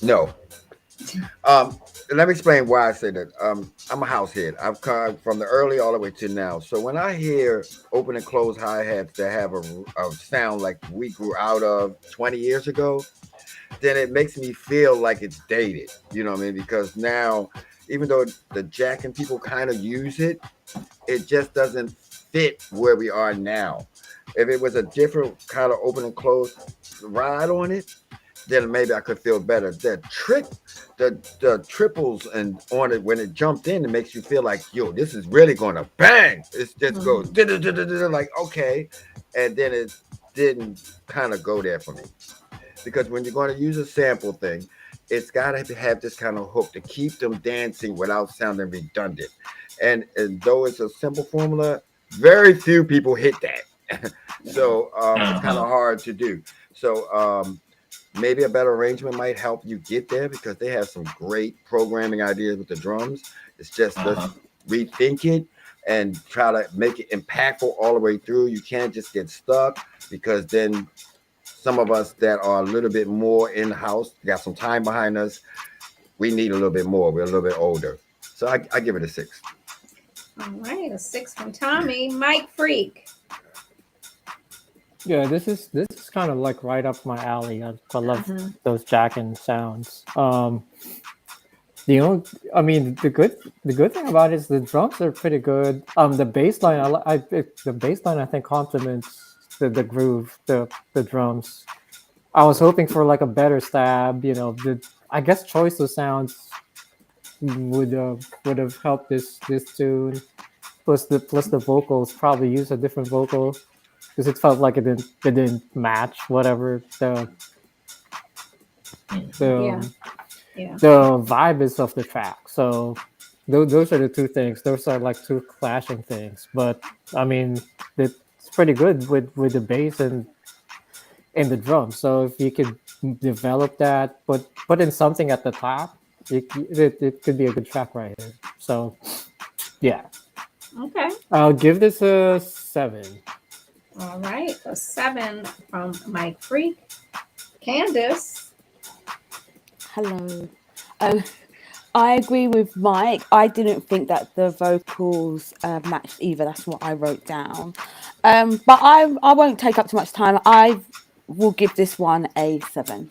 No. let me explain why I say that. I'm a house head. I've come from the early all the way to now. So when I hear open and close hi hats that have a sound like we grew out of 20 years ago, then it makes me feel like it's dated. You know what I mean? Because now, even though the jacking people kind of use it, it just doesn't fit where we are now. If it was a different kind of open and close ride on it, then maybe I could feel better. The triples and on it when it jumped in, it makes you feel like, yo, this is really gonna bang. It's just goes like okay, and then it didn't kind of go there for me because when you're going to use a sample thing, it's got to have this kind of hook to keep them dancing without sounding redundant. And though it's a simple formula, very few people hit that. So it's kind of hard to do. So maybe a better arrangement might help you get there because they have some great programming ideas with the drums. It's just let's rethink it and try to make it impactful all the way through. You can't just get stuck because then some of us that are a little bit more in house, got some time behind us, we need a little bit more. We're a little bit older. So I give it a 6. All right, a 6 from Tommy. Mike Freak. Yeah, this is kind of like right up my alley. I love those jacking sounds. The good thing about it is the drums are pretty good. The bass line, the bass line I think complements the groove, the drums. I was hoping for like a better stab. I guess choice of sounds would have helped this tune. Plus the vocals, probably use a different vocal because it felt like it didn't match whatever the vibe is of the track. So those are the two things. Those are like two clashing things. But I mean, it's pretty good with the bass and the drums. So if you could develop that, put in something at the top, it could be a good track right here. So yeah. Okay. I'll give this a 7. All right, a 7 from Mike Freak. Candace. Hello. I agree with Mike. I didn't think that the vocals matched either. That's what I wrote down. But I won't take up too much time. I will give this one a 7.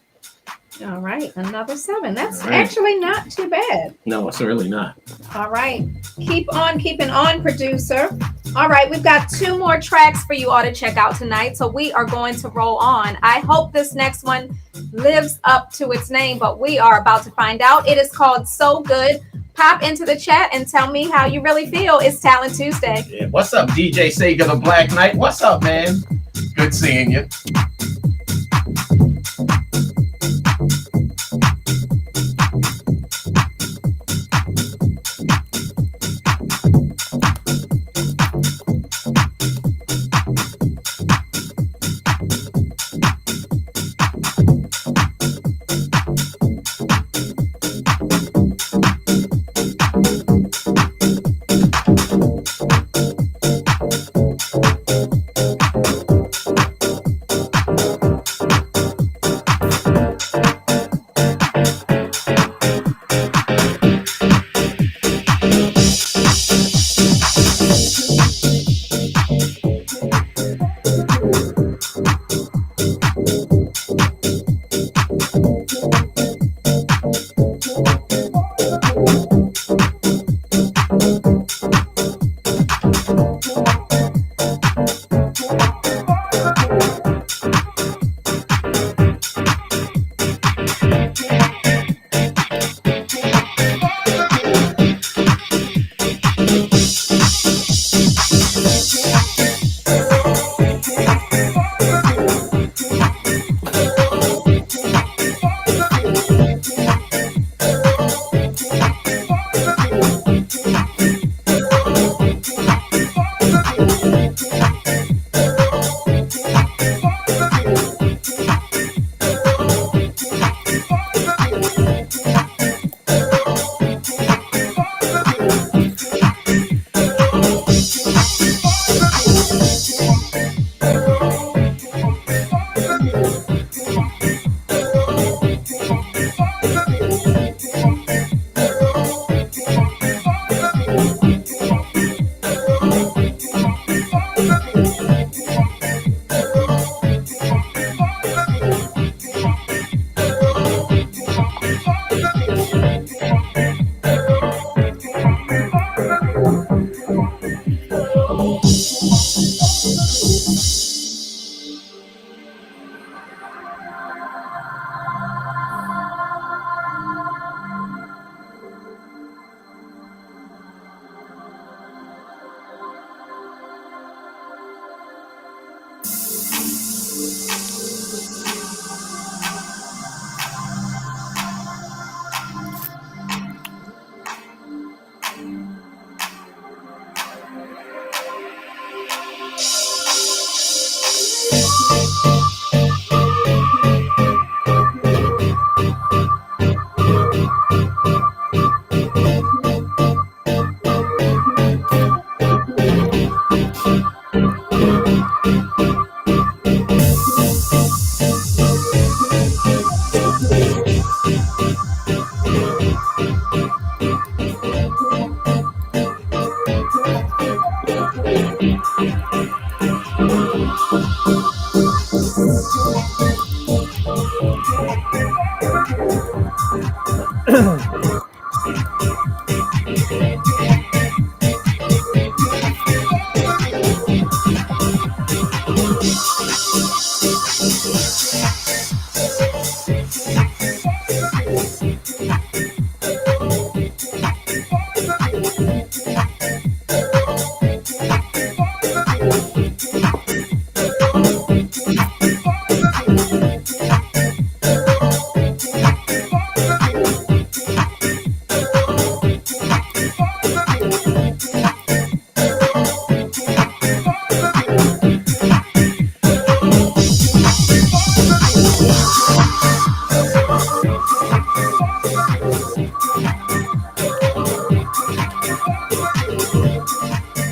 All right, another 7. That's actually not too bad. No, it's really not. All right, keep on keeping on, producer. All right, we've got 2 more tracks for you all to check out tonight, so we are going to roll on. I hope this next one lives up to its name, but we are about to find out. It is called So Good. Pop into the chat and tell me how you really feel. It's Talent Tuesday. Yeah. What's up, DJ Sega the Black Knight? What's up, man? Good seeing you.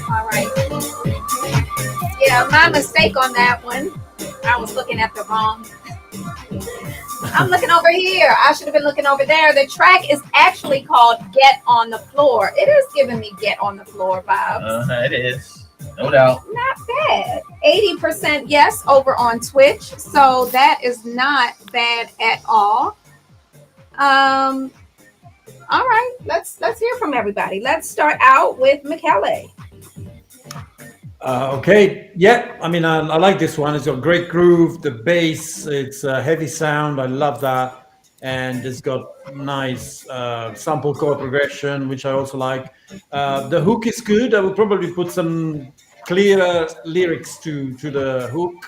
All right. Yeah, my mistake on that one. I was looking at the wrong. I'm looking over here. I should have been looking over there. The track is actually called Get on the Floor. It is giving me Get on the Floor vibes. It is. No doubt. Not bad. 80% yes over on Twitch. So that is not bad at all. All right, let's hear from everybody. Let's start out with Michele. Okay, yeah, I mean, I like this one. It's got great groove, the bass, it's a heavy sound. I love that. And it's got nice sample chord progression, which I also like. The hook is good. I would probably put some clearer lyrics to the hook.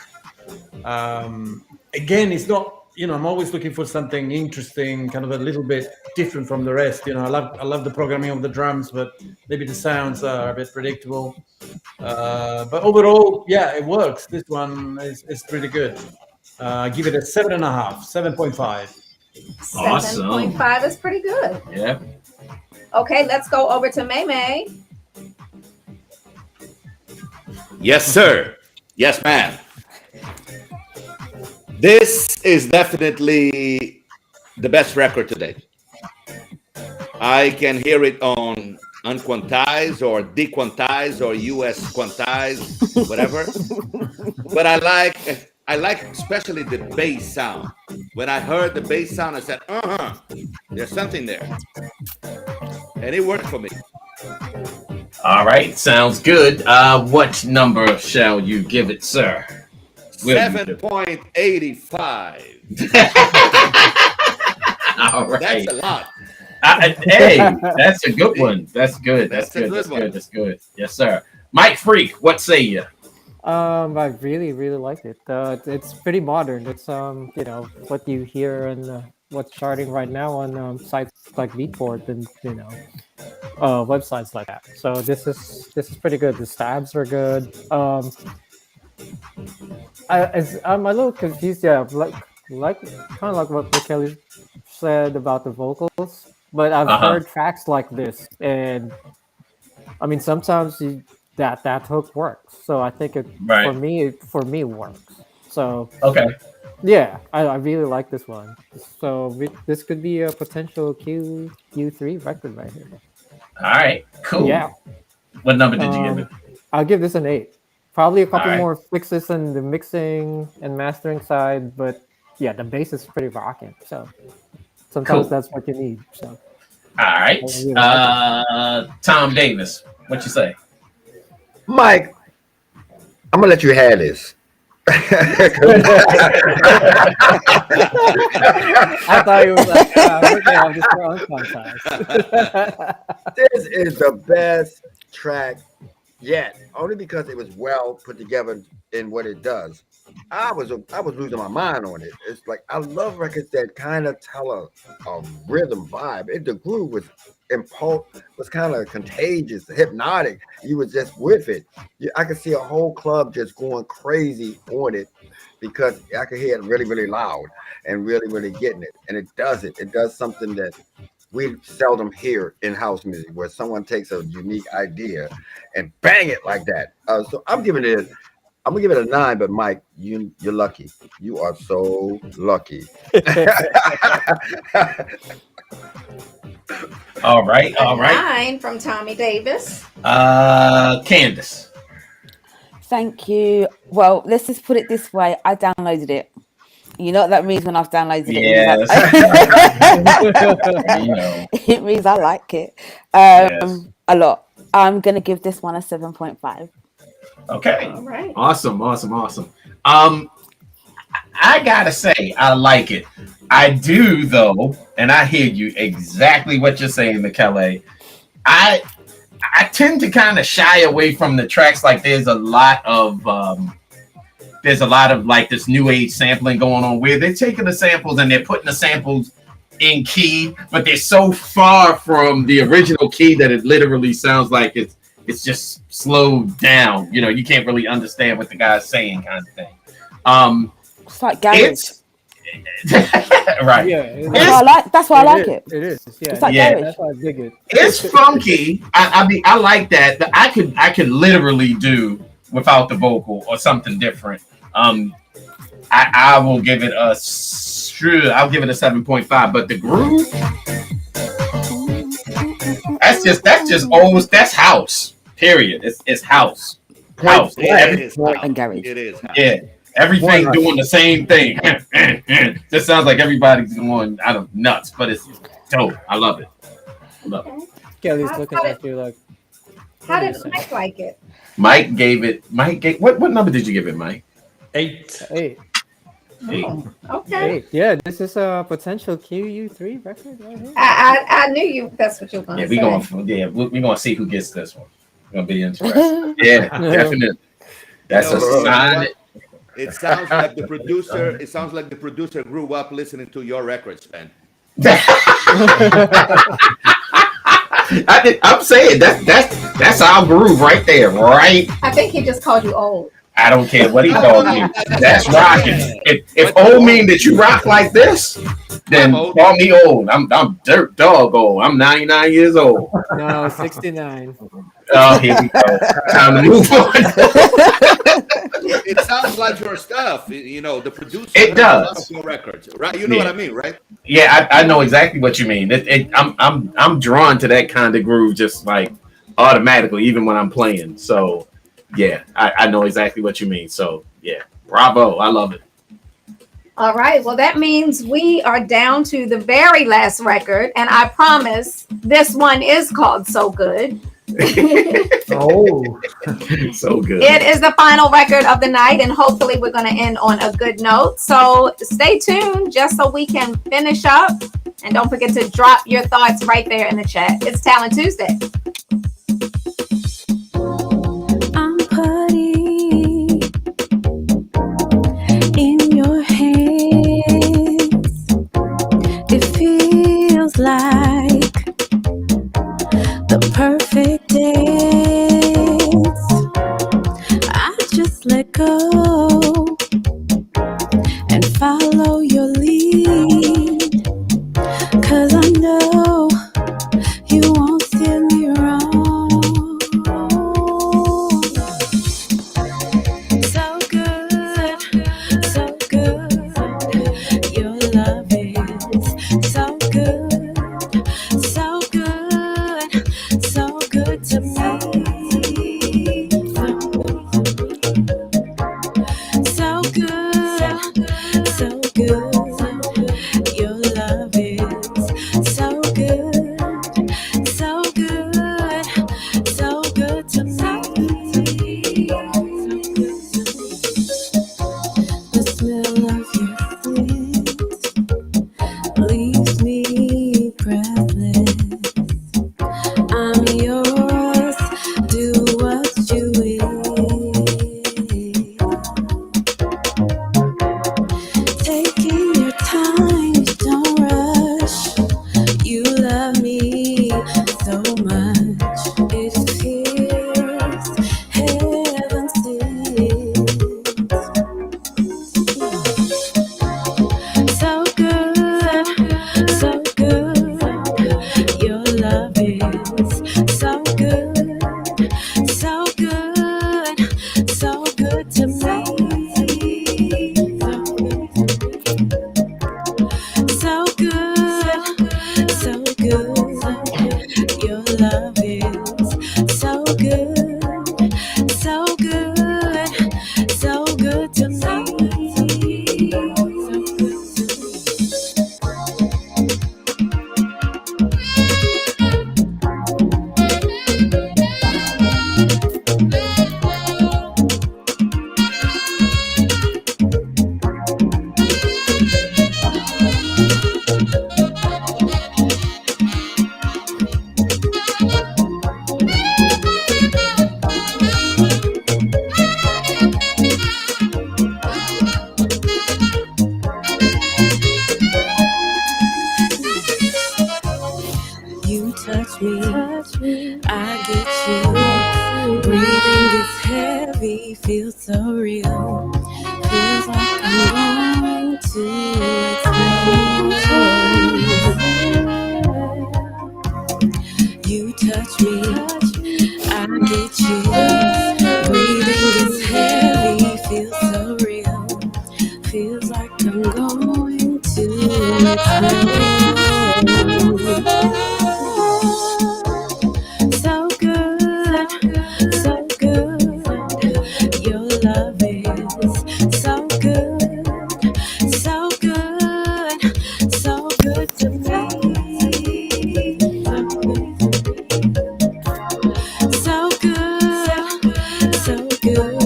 Again, it's not, I'm always looking for something interesting, kind of a little bit different from the rest. I love the programming of the drums, but maybe the sounds are a bit predictable. But overall, yeah, it works. This one is pretty good. Give it a 7.5, 7.5. Awesome. 7.5 is pretty good. Yeah. Okay, let's go over to May. Yes, sir. Yes, ma'am. This is definitely the best record today. I can hear it on unquantized or dequantized or US quantized, whatever. But I like especially the bass sound. When I heard the bass sound, I said, there's something there. And it worked for me. All right, sounds good. What number shall you give it, sir? 7.85. All right. That's a lot. Hey, that's a good one. That's good. That's good. That's good. Yes, sir. Mike Freak, what say you? I really liked it. It's pretty modern. It's what you hear and what's charting right now on sites like Beatport and websites like that. So this is pretty good. The stabs are good. I'm a little confused. Yeah, like kind of like what Michele said about the vocals, but I've heard tracks like this, and I mean sometimes that hook works. So I think it for me works. So okay, yeah, I really like this one. So this could be a potential Q3 record right here. All right, cool. Yeah. What number did you give it? I'll give this an 8. Probably a couple more fixes in the mixing and mastering side, but yeah, the bass is pretty rocking. So sometimes that's what you need. So all right, Tom Davis, what you say? Mike, I'm gonna let you have this. I thought you was like, I'm just This is the best track yet, only because it was well put together in what it does. I was losing my mind on it. It's like I love records that kind of tell a rhythm vibe. The groove was was kind of contagious, hypnotic. You was just with it. I could see a whole club just going crazy on it because I could hear it really, really loud and really, really getting it. And it does it. It does something that we seldom hear in house music, where someone takes a unique idea and bang it like that. So I'm gonna give it a 9. But Mike, you're lucky. You are so lucky. All right. 9 from Tommy Davis. Candace. Thank you. Well, let's just put it this way. I downloaded it. You know what that means when I've downloaded it? Yes. It means I like it a lot. I'm going to give this one a 7.5. Okay. All right. Awesome. I gotta say, I like it. I do, though, and I hear you exactly what you're saying, Michele. I tend to kind of shy away from the tracks. Like there's a lot of like this new age sampling going on where they're taking the samples and they're putting the samples in key, but they're so far from the original key that it literally sounds like it's just slowed down. You know, you can't really understand what the guy's saying, kind of thing. It's like garage. Right. Yeah, that's why I like it. It is. Yeah, It's like Yeah. that's why I dig it. It's funky. I mean, I like that. I could literally do without the vocal or something different. I will give it a 7.5. But the groove, that's just old. That's house. Period. It's house. House. It is house. And garage. It is house. Yeah. Everything doing the same thing. Just sounds like everybody's going out of nuts, but it's dope. I love it. Kelly's looking at you like. How did Mike like it? Mike gave what number did you give it, Mike? 8. 8. 8. Okay. 8. Yeah, this is a potential QU3 record right here. I knew that's what you were going to say. We're gonna see who gets this one. It's gonna be interesting. Yeah, definitely. That's a sign. It sounds like the producer. It sounds like the producer grew up listening to your record, Spen. I'm saying that's our groove right there, right? I think he just called you old. I don't care what he called me. That's rocking. If old mean that you rock like this, then call me old. I'm dirt dog old. I'm 99 years old. No, 69. Oh, here we go. Time to move on. It sounds like your stuff. You know, the producer. It does. Your records, right? You know what I mean, right? Yeah, I know exactly what you mean. I'm drawn to that kind of groove just like automatically, even when I'm playing. So yeah, I know exactly what you mean. So yeah, bravo. I love it. All right. Well, that means we are down to the very last record. And I promise this one is called So Good. Oh, so good. It is the final record of the night. And hopefully we're going to end on a good note. So stay tuned just so we can finish up. And don't forget to drop your thoughts right there in the chat. It's Talent Tuesday. I'm putty in your hands. It feels like the perfect dance. I just let go and follow your lead, 'cause I know you won't steer me wrong. So good, so good. Your love is so good, so good, so good to me. so real. Feels like I'm going to explode. You touch me, I get chills. Breathing gets heavy, feels so real. Feels like I'm going to explode. So good, so good. Your love is so good, so good, so good to me. So good, so good.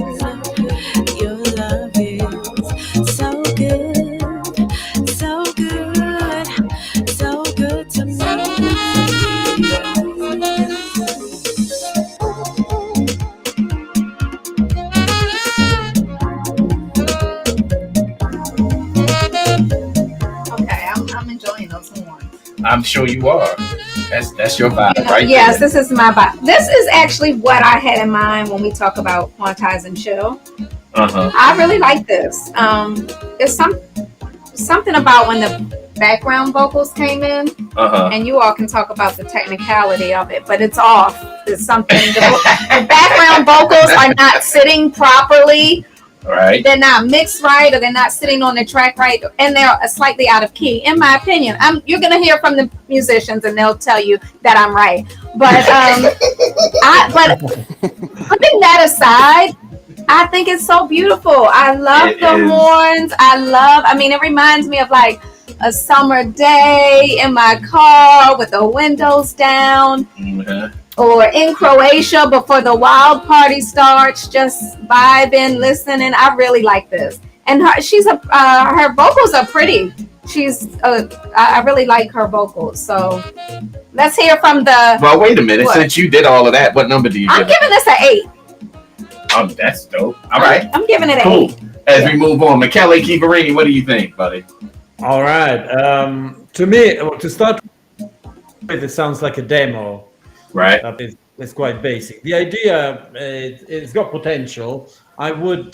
Your love is so good, so good, so good to me. Okay, I'm enjoying those horns. I'm sure you are. That's your vibe, right? Yes, there. this is my vibe. This is actually what I had in mind when we talk about quantize and chill. I really like this. There's something about when the background vocals came in, and you all can talk about the technicality of it, but it's off. There's something. The background vocals are not sitting properly. Right. They're not mixed right, or they're not sitting on the track right, and they're slightly out of key, in my opinion. You're gonna hear from the musicians, and they'll tell you that I'm right. But but putting that aside, I think it's so beautiful. I love the horns. I mean, it reminds me of like a summer day in my car with the windows down. Or in Croatia before the wild party starts, just vibing, listening. I really like this, and her vocals are pretty. I really like her vocals. So let's hear from the. Well, wait a minute. Since you did all of that, what number do you give? I'm giving this an 8. That's dope. All right, I'm giving it an 8. As we move on, Michele Chiaverini, what do you think, buddy? All right. To me, to start with, it sounds like a demo. Right. It's quite basic. The idea, it's got potential. I would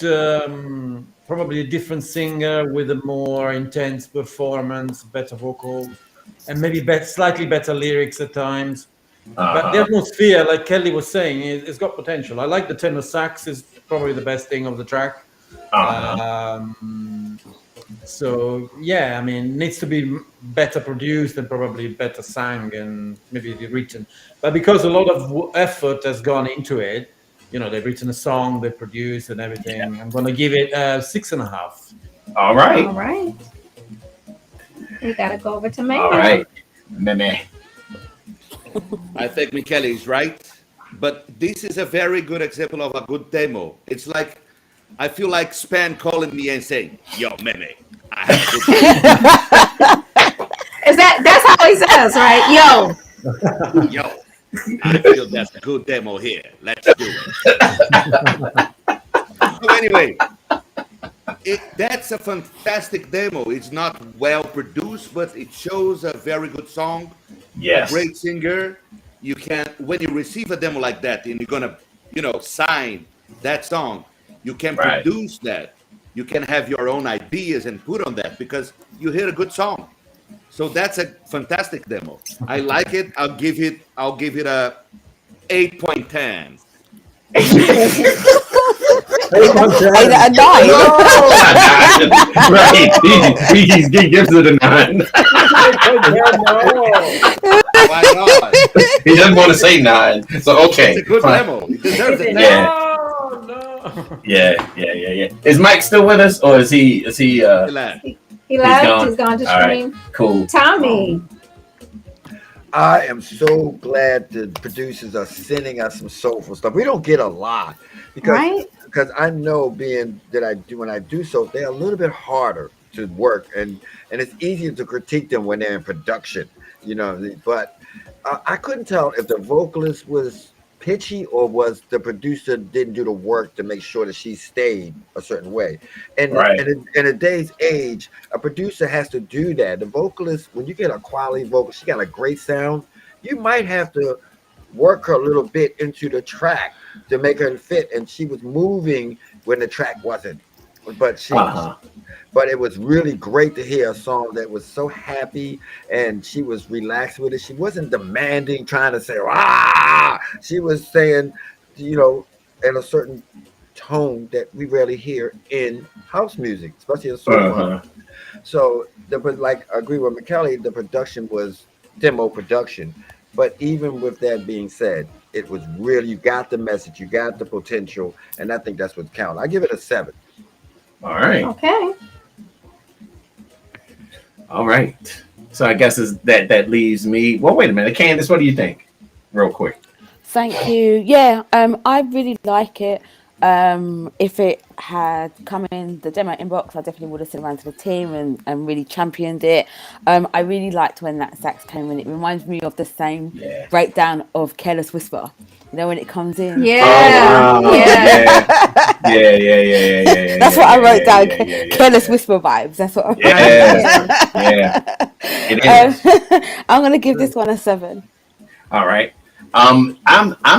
probably a different singer with a more intense performance, better vocal, and maybe slightly better lyrics at times. But the atmosphere, like Kelly was saying, it's got potential. I like the tenor sax is probably the best thing of the track. So yeah, I mean, it needs to be better produced and probably better sung and maybe written. But because a lot of effort has gone into it, they've written a song, they produced and everything. Yeah. I'm going to give it 6.5. All right. All right. We got to go over to Meme. All right. Meme. I think Michele is right, but this is a very good example of a good demo. It's like, I feel like Spen calling me and saying, "Yo, Meme, I have a good demo." That's how he says, right? Yo, I feel that's a good demo here. Let's do it. So anyway, that's a fantastic demo. It's not well produced, but it shows a very good song. Yes. A great singer. You can, when you receive a demo like that and you're gonna, sign that song, you can produce that. You can have your own ideas and put on that because you hear a good song. So that's a fantastic demo. I like it. I'll give it a 8.10. Right. He gives it a 9. Why not? He doesn't want to say 9. So okay. It's a good demo. He deserves it. Yeah. Is Mike still with us, or is he? He left. He's gone to stream. Right. Cool. Tommy. I am so glad the producers are sending us some soulful stuff. We don't get a lot because I know when I do so, they're a little bit harder to work, and it's easier to critique them when they're in production, But I couldn't tell if the vocalist was pitchy or was the producer didn't do the work to make sure that she stayed a certain way. And in a day's age, a producer has to do that. The vocalist, when you get a quality vocal, she got a great sound, you might have to work her a little bit into the track to make her fit. And she was moving when the track wasn't. But Uh-huh. but it was really great to hear a song that was so happy and she was relaxed with it. She wasn't demanding, trying to say, ah, she was saying, in a certain tone that we rarely hear in house music, especially in soulful Uh-huh. house. So like I agree with Michele, the production was demo production. But even with that being said, it was really, you got the message, you got the potential, and I think that's what counts. I give it a 7. All right. Okay. All right. So I guess that leaves me. Well, wait a minute, Candace, what do you think? Real quick. Thank you. Yeah, I really like it. If it had come in the demo inbox, I definitely would have sent around to the team and really championed it. I really liked when that sax came in. It reminds me of the same breakdown of Careless Whisper. You know, when it comes in. Yeah. Oh, wow. Yeah. Yeah. That's what I wrote down. Careless Yeah. Whisper vibes. That's what I wrote down. Yeah. It is. I'm gonna give this one a 7. All right. I'm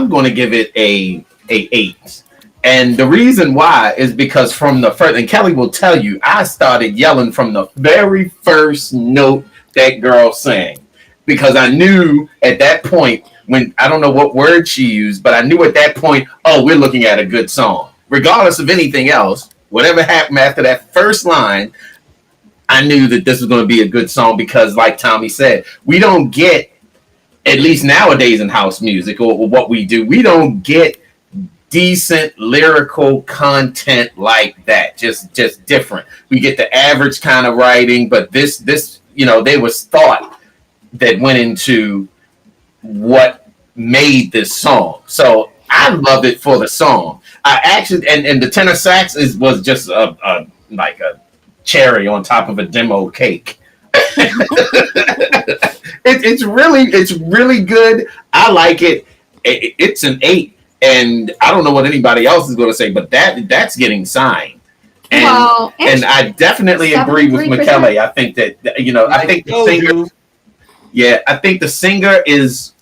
going to give it a 8. And the reason why is because from the first, and Kelly will tell you, I started yelling from the very first note that girl sang, because I knew at that point, when I don't know what word she used, but I knew at that point, oh, we're looking at a good song. Regardless of anything else, whatever happened after that first line, I knew that this was going to be a good song, because like Tommy said, we don't get, at least nowadays in house music or what we do, we don't get decent lyrical content like that. Just different. We get the average kind of writing, but this there was thought that went into what made this song. So I love it for the song. I actually, and the tenor sax was just like a cherry on top of a demo cake. It's really good. I like it. It's an 8. And I don't know what anybody else is going to say, but that's getting signed. And, and I definitely agree with Michele. I think that, I think the singer, I think the singer is,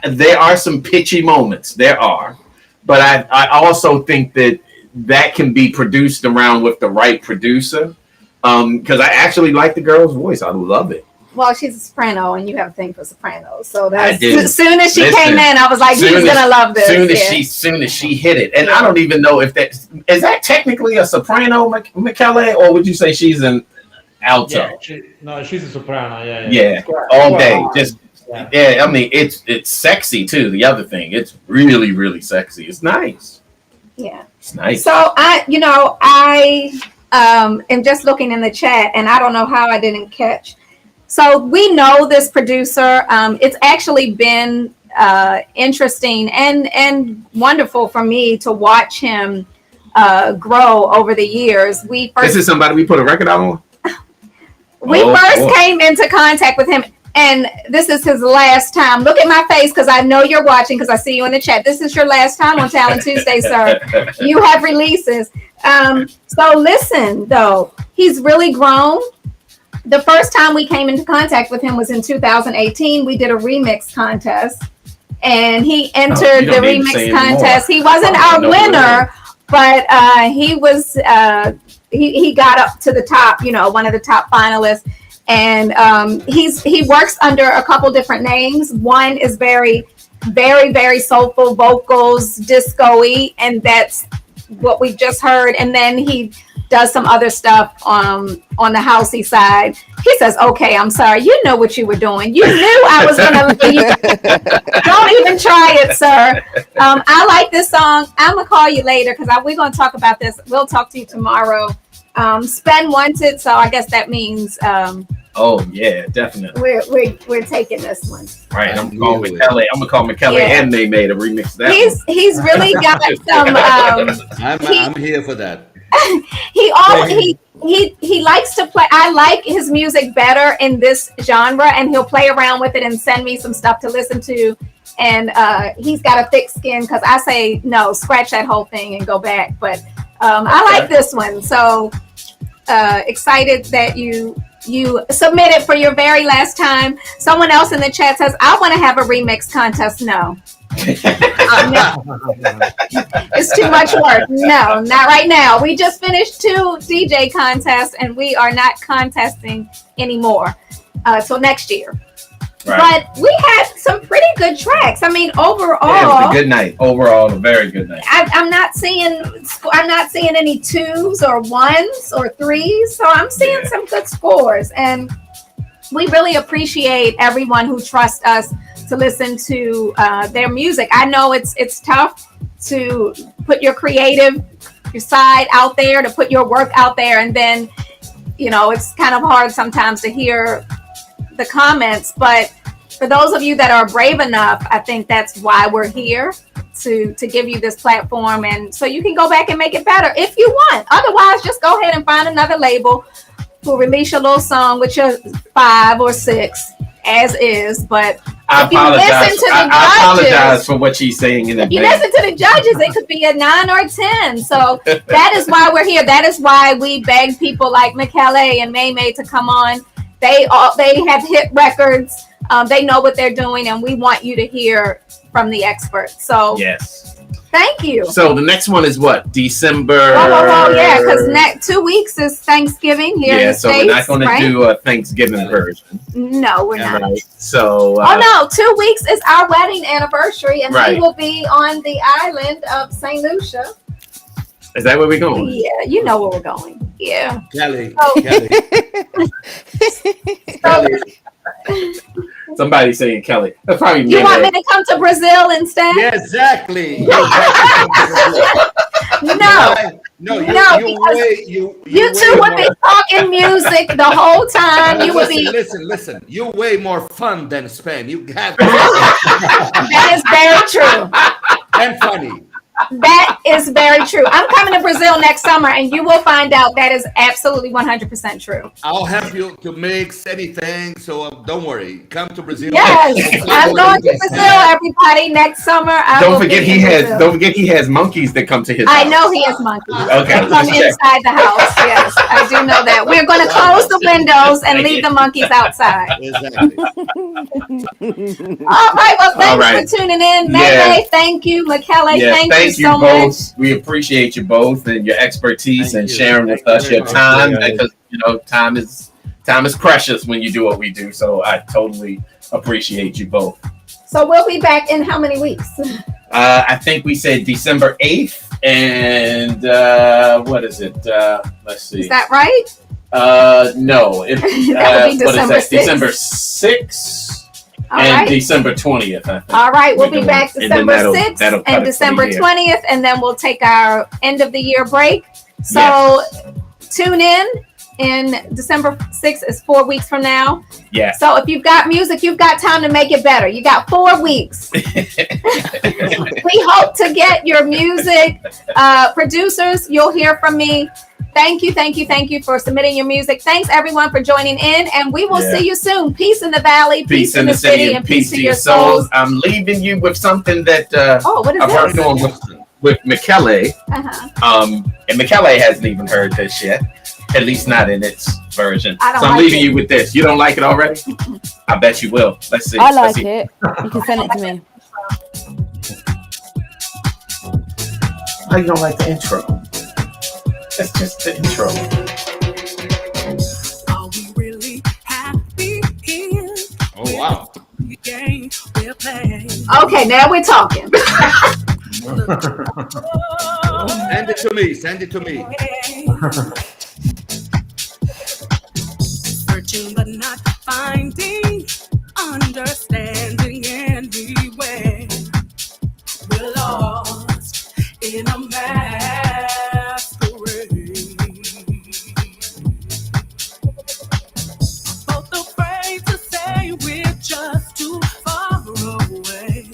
there are some pitchy moments. There are. But I also think that can be produced around with the right producer. Because I actually like the girl's voice. I love it. Well, she's a soprano, and you have a thing for sopranos. So that's as soon as she Listen, came in, I was like, he's gonna love this. Soon as she hit it, and I don't even know if that is that technically a soprano, Michele, or would you say she's an alto? Yeah, she's a soprano. Yeah, all day. Just I mean, it's sexy too. The other thing, it's really, really sexy. It's nice. Yeah, it's nice. So I am just looking in the chat, and I don't know how I didn't catch. So we know this producer. It's actually been interesting and wonderful for me to watch him grow over the years. This is somebody we put a record out on? We came into contact with him, and this is his last time. Look at my face, because I know you're watching, because I see you in the chat. This is your last time on Talent Tuesday, sir. You have releases. So listen, though, he's really grown. The first time we came into contact with him was in 2018. We did a remix contest, and he entered the remix contest. He wasn't our winner, but he was. He got up to the top. One of the top finalists, and he works under a couple different names. One is very, very, very soulful vocals, disco-y, and that's what we just heard. And then he does some other stuff on the housey side. He says, okay, I'm sorry. You know what you were doing. You knew I was going to let you. Don't even try it, sir. I like this song. I'm going to call you later, because we're going to talk about this. We'll talk to you tomorrow. Spen wants it, so I guess that means oh yeah, definitely. We're taking this one. Right, I'm going with Michele. I'm gonna call Michele and they made a remix. He's really got some. I'm here for that. He likes to play. I like his music better in this genre, and he'll play around with it and send me some stuff to listen to. And he's got a thick skin, because I say no, scratch that whole thing and go back. But I like this one, so excited that you submitted for your very last time. Someone else in the chat says, I want to have a remix contest. No, It's too much work. No, not right now. We just finished 2 DJ contests, and we are not contesting anymore till next year. Right. But we had some pretty good tracks. I mean, overall, Yeah, it was a good night. Overall, a very good night. I'm not seeing any 2s or 1s or 3s. So I'm seeing some good scores, and we really appreciate everyone who trusts us to listen to their music. I know it's tough to put your side out there, to put your work out there, and then it's kind of hard sometimes to hear the comments. But for those of you that are brave enough, I think that's why we're here, to give you this platform, and so you can go back and make it better if you want. Otherwise, just go ahead and find another label who'll release your little song with your 5 or 6 as is. But I apologize for what she's saying in advance. You listen to the judges, it could be a 9 or 10. So that is why we're here. That is why we beg people like Michele and May to come on. They have hit records. They know what they're doing, and we want you to hear from the experts. So yes, thank you. So the next one is what? December. Oh yeah, because next 2 weeks is Thanksgiving here. Yeah, in the so States, we're not going to do a Thanksgiving version. No, we're not. Right. So. Oh no, 2 weeks is our wedding anniversary, and right. we will be on the island of St. Lucia. Is that where we're going? Yeah, you know where we're going. Yeah. Kelly. Somebody saying Kelly. That's probably you want me to come to Brazil instead? Yeah, exactly. No, you two would be talking music the whole time. You would be listen. You way more fun than Spen. You have that is very true. And funny. That is very true. I'm coming to Brazil next summer, and you will find out that is absolutely 100% true. I'll help you to mix anything, so don't worry. Come to Brazil. Yes, I'm going to Brazil, everybody, next summer. Don't forget he has monkeys that come to his house. I know he has monkeys. Okay, they come inside the house. Yes, I do know that. We're going to close the windows and leave the monkeys outside. Exactly. All right. Well, thanks for tuning in, May. Thank you, Michele. Thank you so both. much. We appreciate you both and your expertise and sharing with us your time, because time is precious when you do what we do. So I totally appreciate you both. So we'll be back in how many weeks? I think we said December 8th, and what is it? Let's see. Is that right? No. It, that would be December 6th. December 6th. All and right. December 20th, I think. All right, we'll be back December 6th and December 20th, and then we'll take our end of the year break. So tune in December 6th is 4 weeks from now. Yeah. So if you've got music, you've got time to make it better. You got 4 weeks. We hope to get your music. Producers, you'll hear from me. Thank you for submitting your music. Thanks everyone for joining in, and we will see you soon. Peace in the valley, peace in the city, and peace to your souls. I'm leaving you with something that what is I've heard on with Michele. And Michele hasn't even heard this yet, at least not in its version. So I'm leaving you with this. You don't like it already? I bet you will. Let's see. I like it. You can send it to me. How you don't like the intro? That's just the intro. Are we really happy here? Oh, wow. Okay, now we're talking. Send it to me. Searching but not finding, understanding anywhere. We're lost in a masquerade. Both afraid to say we're just too far away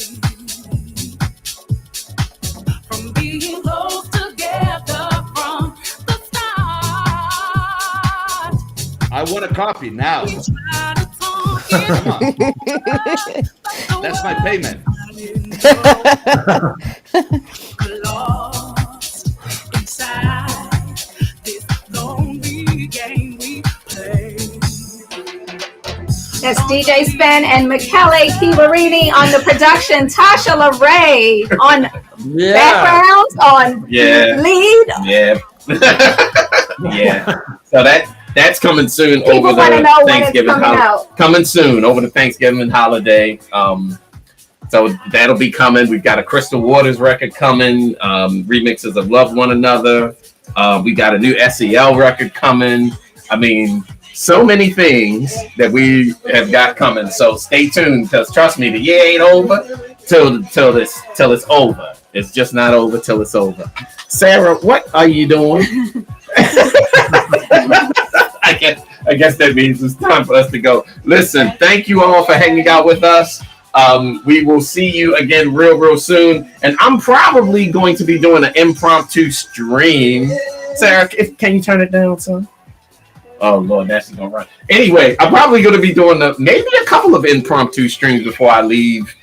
from being close together from the start. I want a copy now. Come on. That's my payment. Lost inside this lonely game we play. That's DJ Spen and Michele Chiaverini on the production. Tasha LaRae on backgrounds, on lead. Yeah. Yeah. So that's coming soon. People over want to the know when it's Thanksgiving coming out. Coming soon over the Thanksgiving holiday. So that'll be coming. We've got a Crystal Waters record coming, remixes of Love One Another. We got a new SEL record coming. I mean, so many things that we have got coming. So stay tuned, because trust me, the year ain't over till it's over. It's just not over till it's over. Sarah, what are you doing? I guess that means it's time for us to go. Listen, thank you all for hanging out with us. We will see you again real soon. And I'm probably going to be doing an impromptu stream. Sarah, can you turn it down, son? Oh, Lord, that's going to run. Anyway, I'm probably going to be doing maybe a couple of impromptu streams before I leave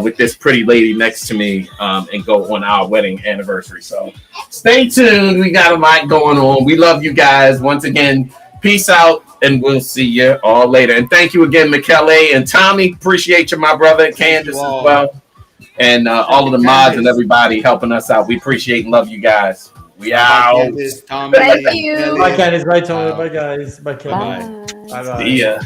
with this pretty lady next to me and go on our wedding anniversary. So stay tuned. We got a lot going on. We love you guys. Once again, peace out, and we'll see you all later. And thank you again, Michele and Tommy. Appreciate you, my brother, Candace as well. And all of the mods and everybody helping us out. We appreciate and love you guys. We out. Thank you. Bye, Candace. Bye, Tommy. Bye, guys. Bye, Kelly. Bye. Bye. See ya.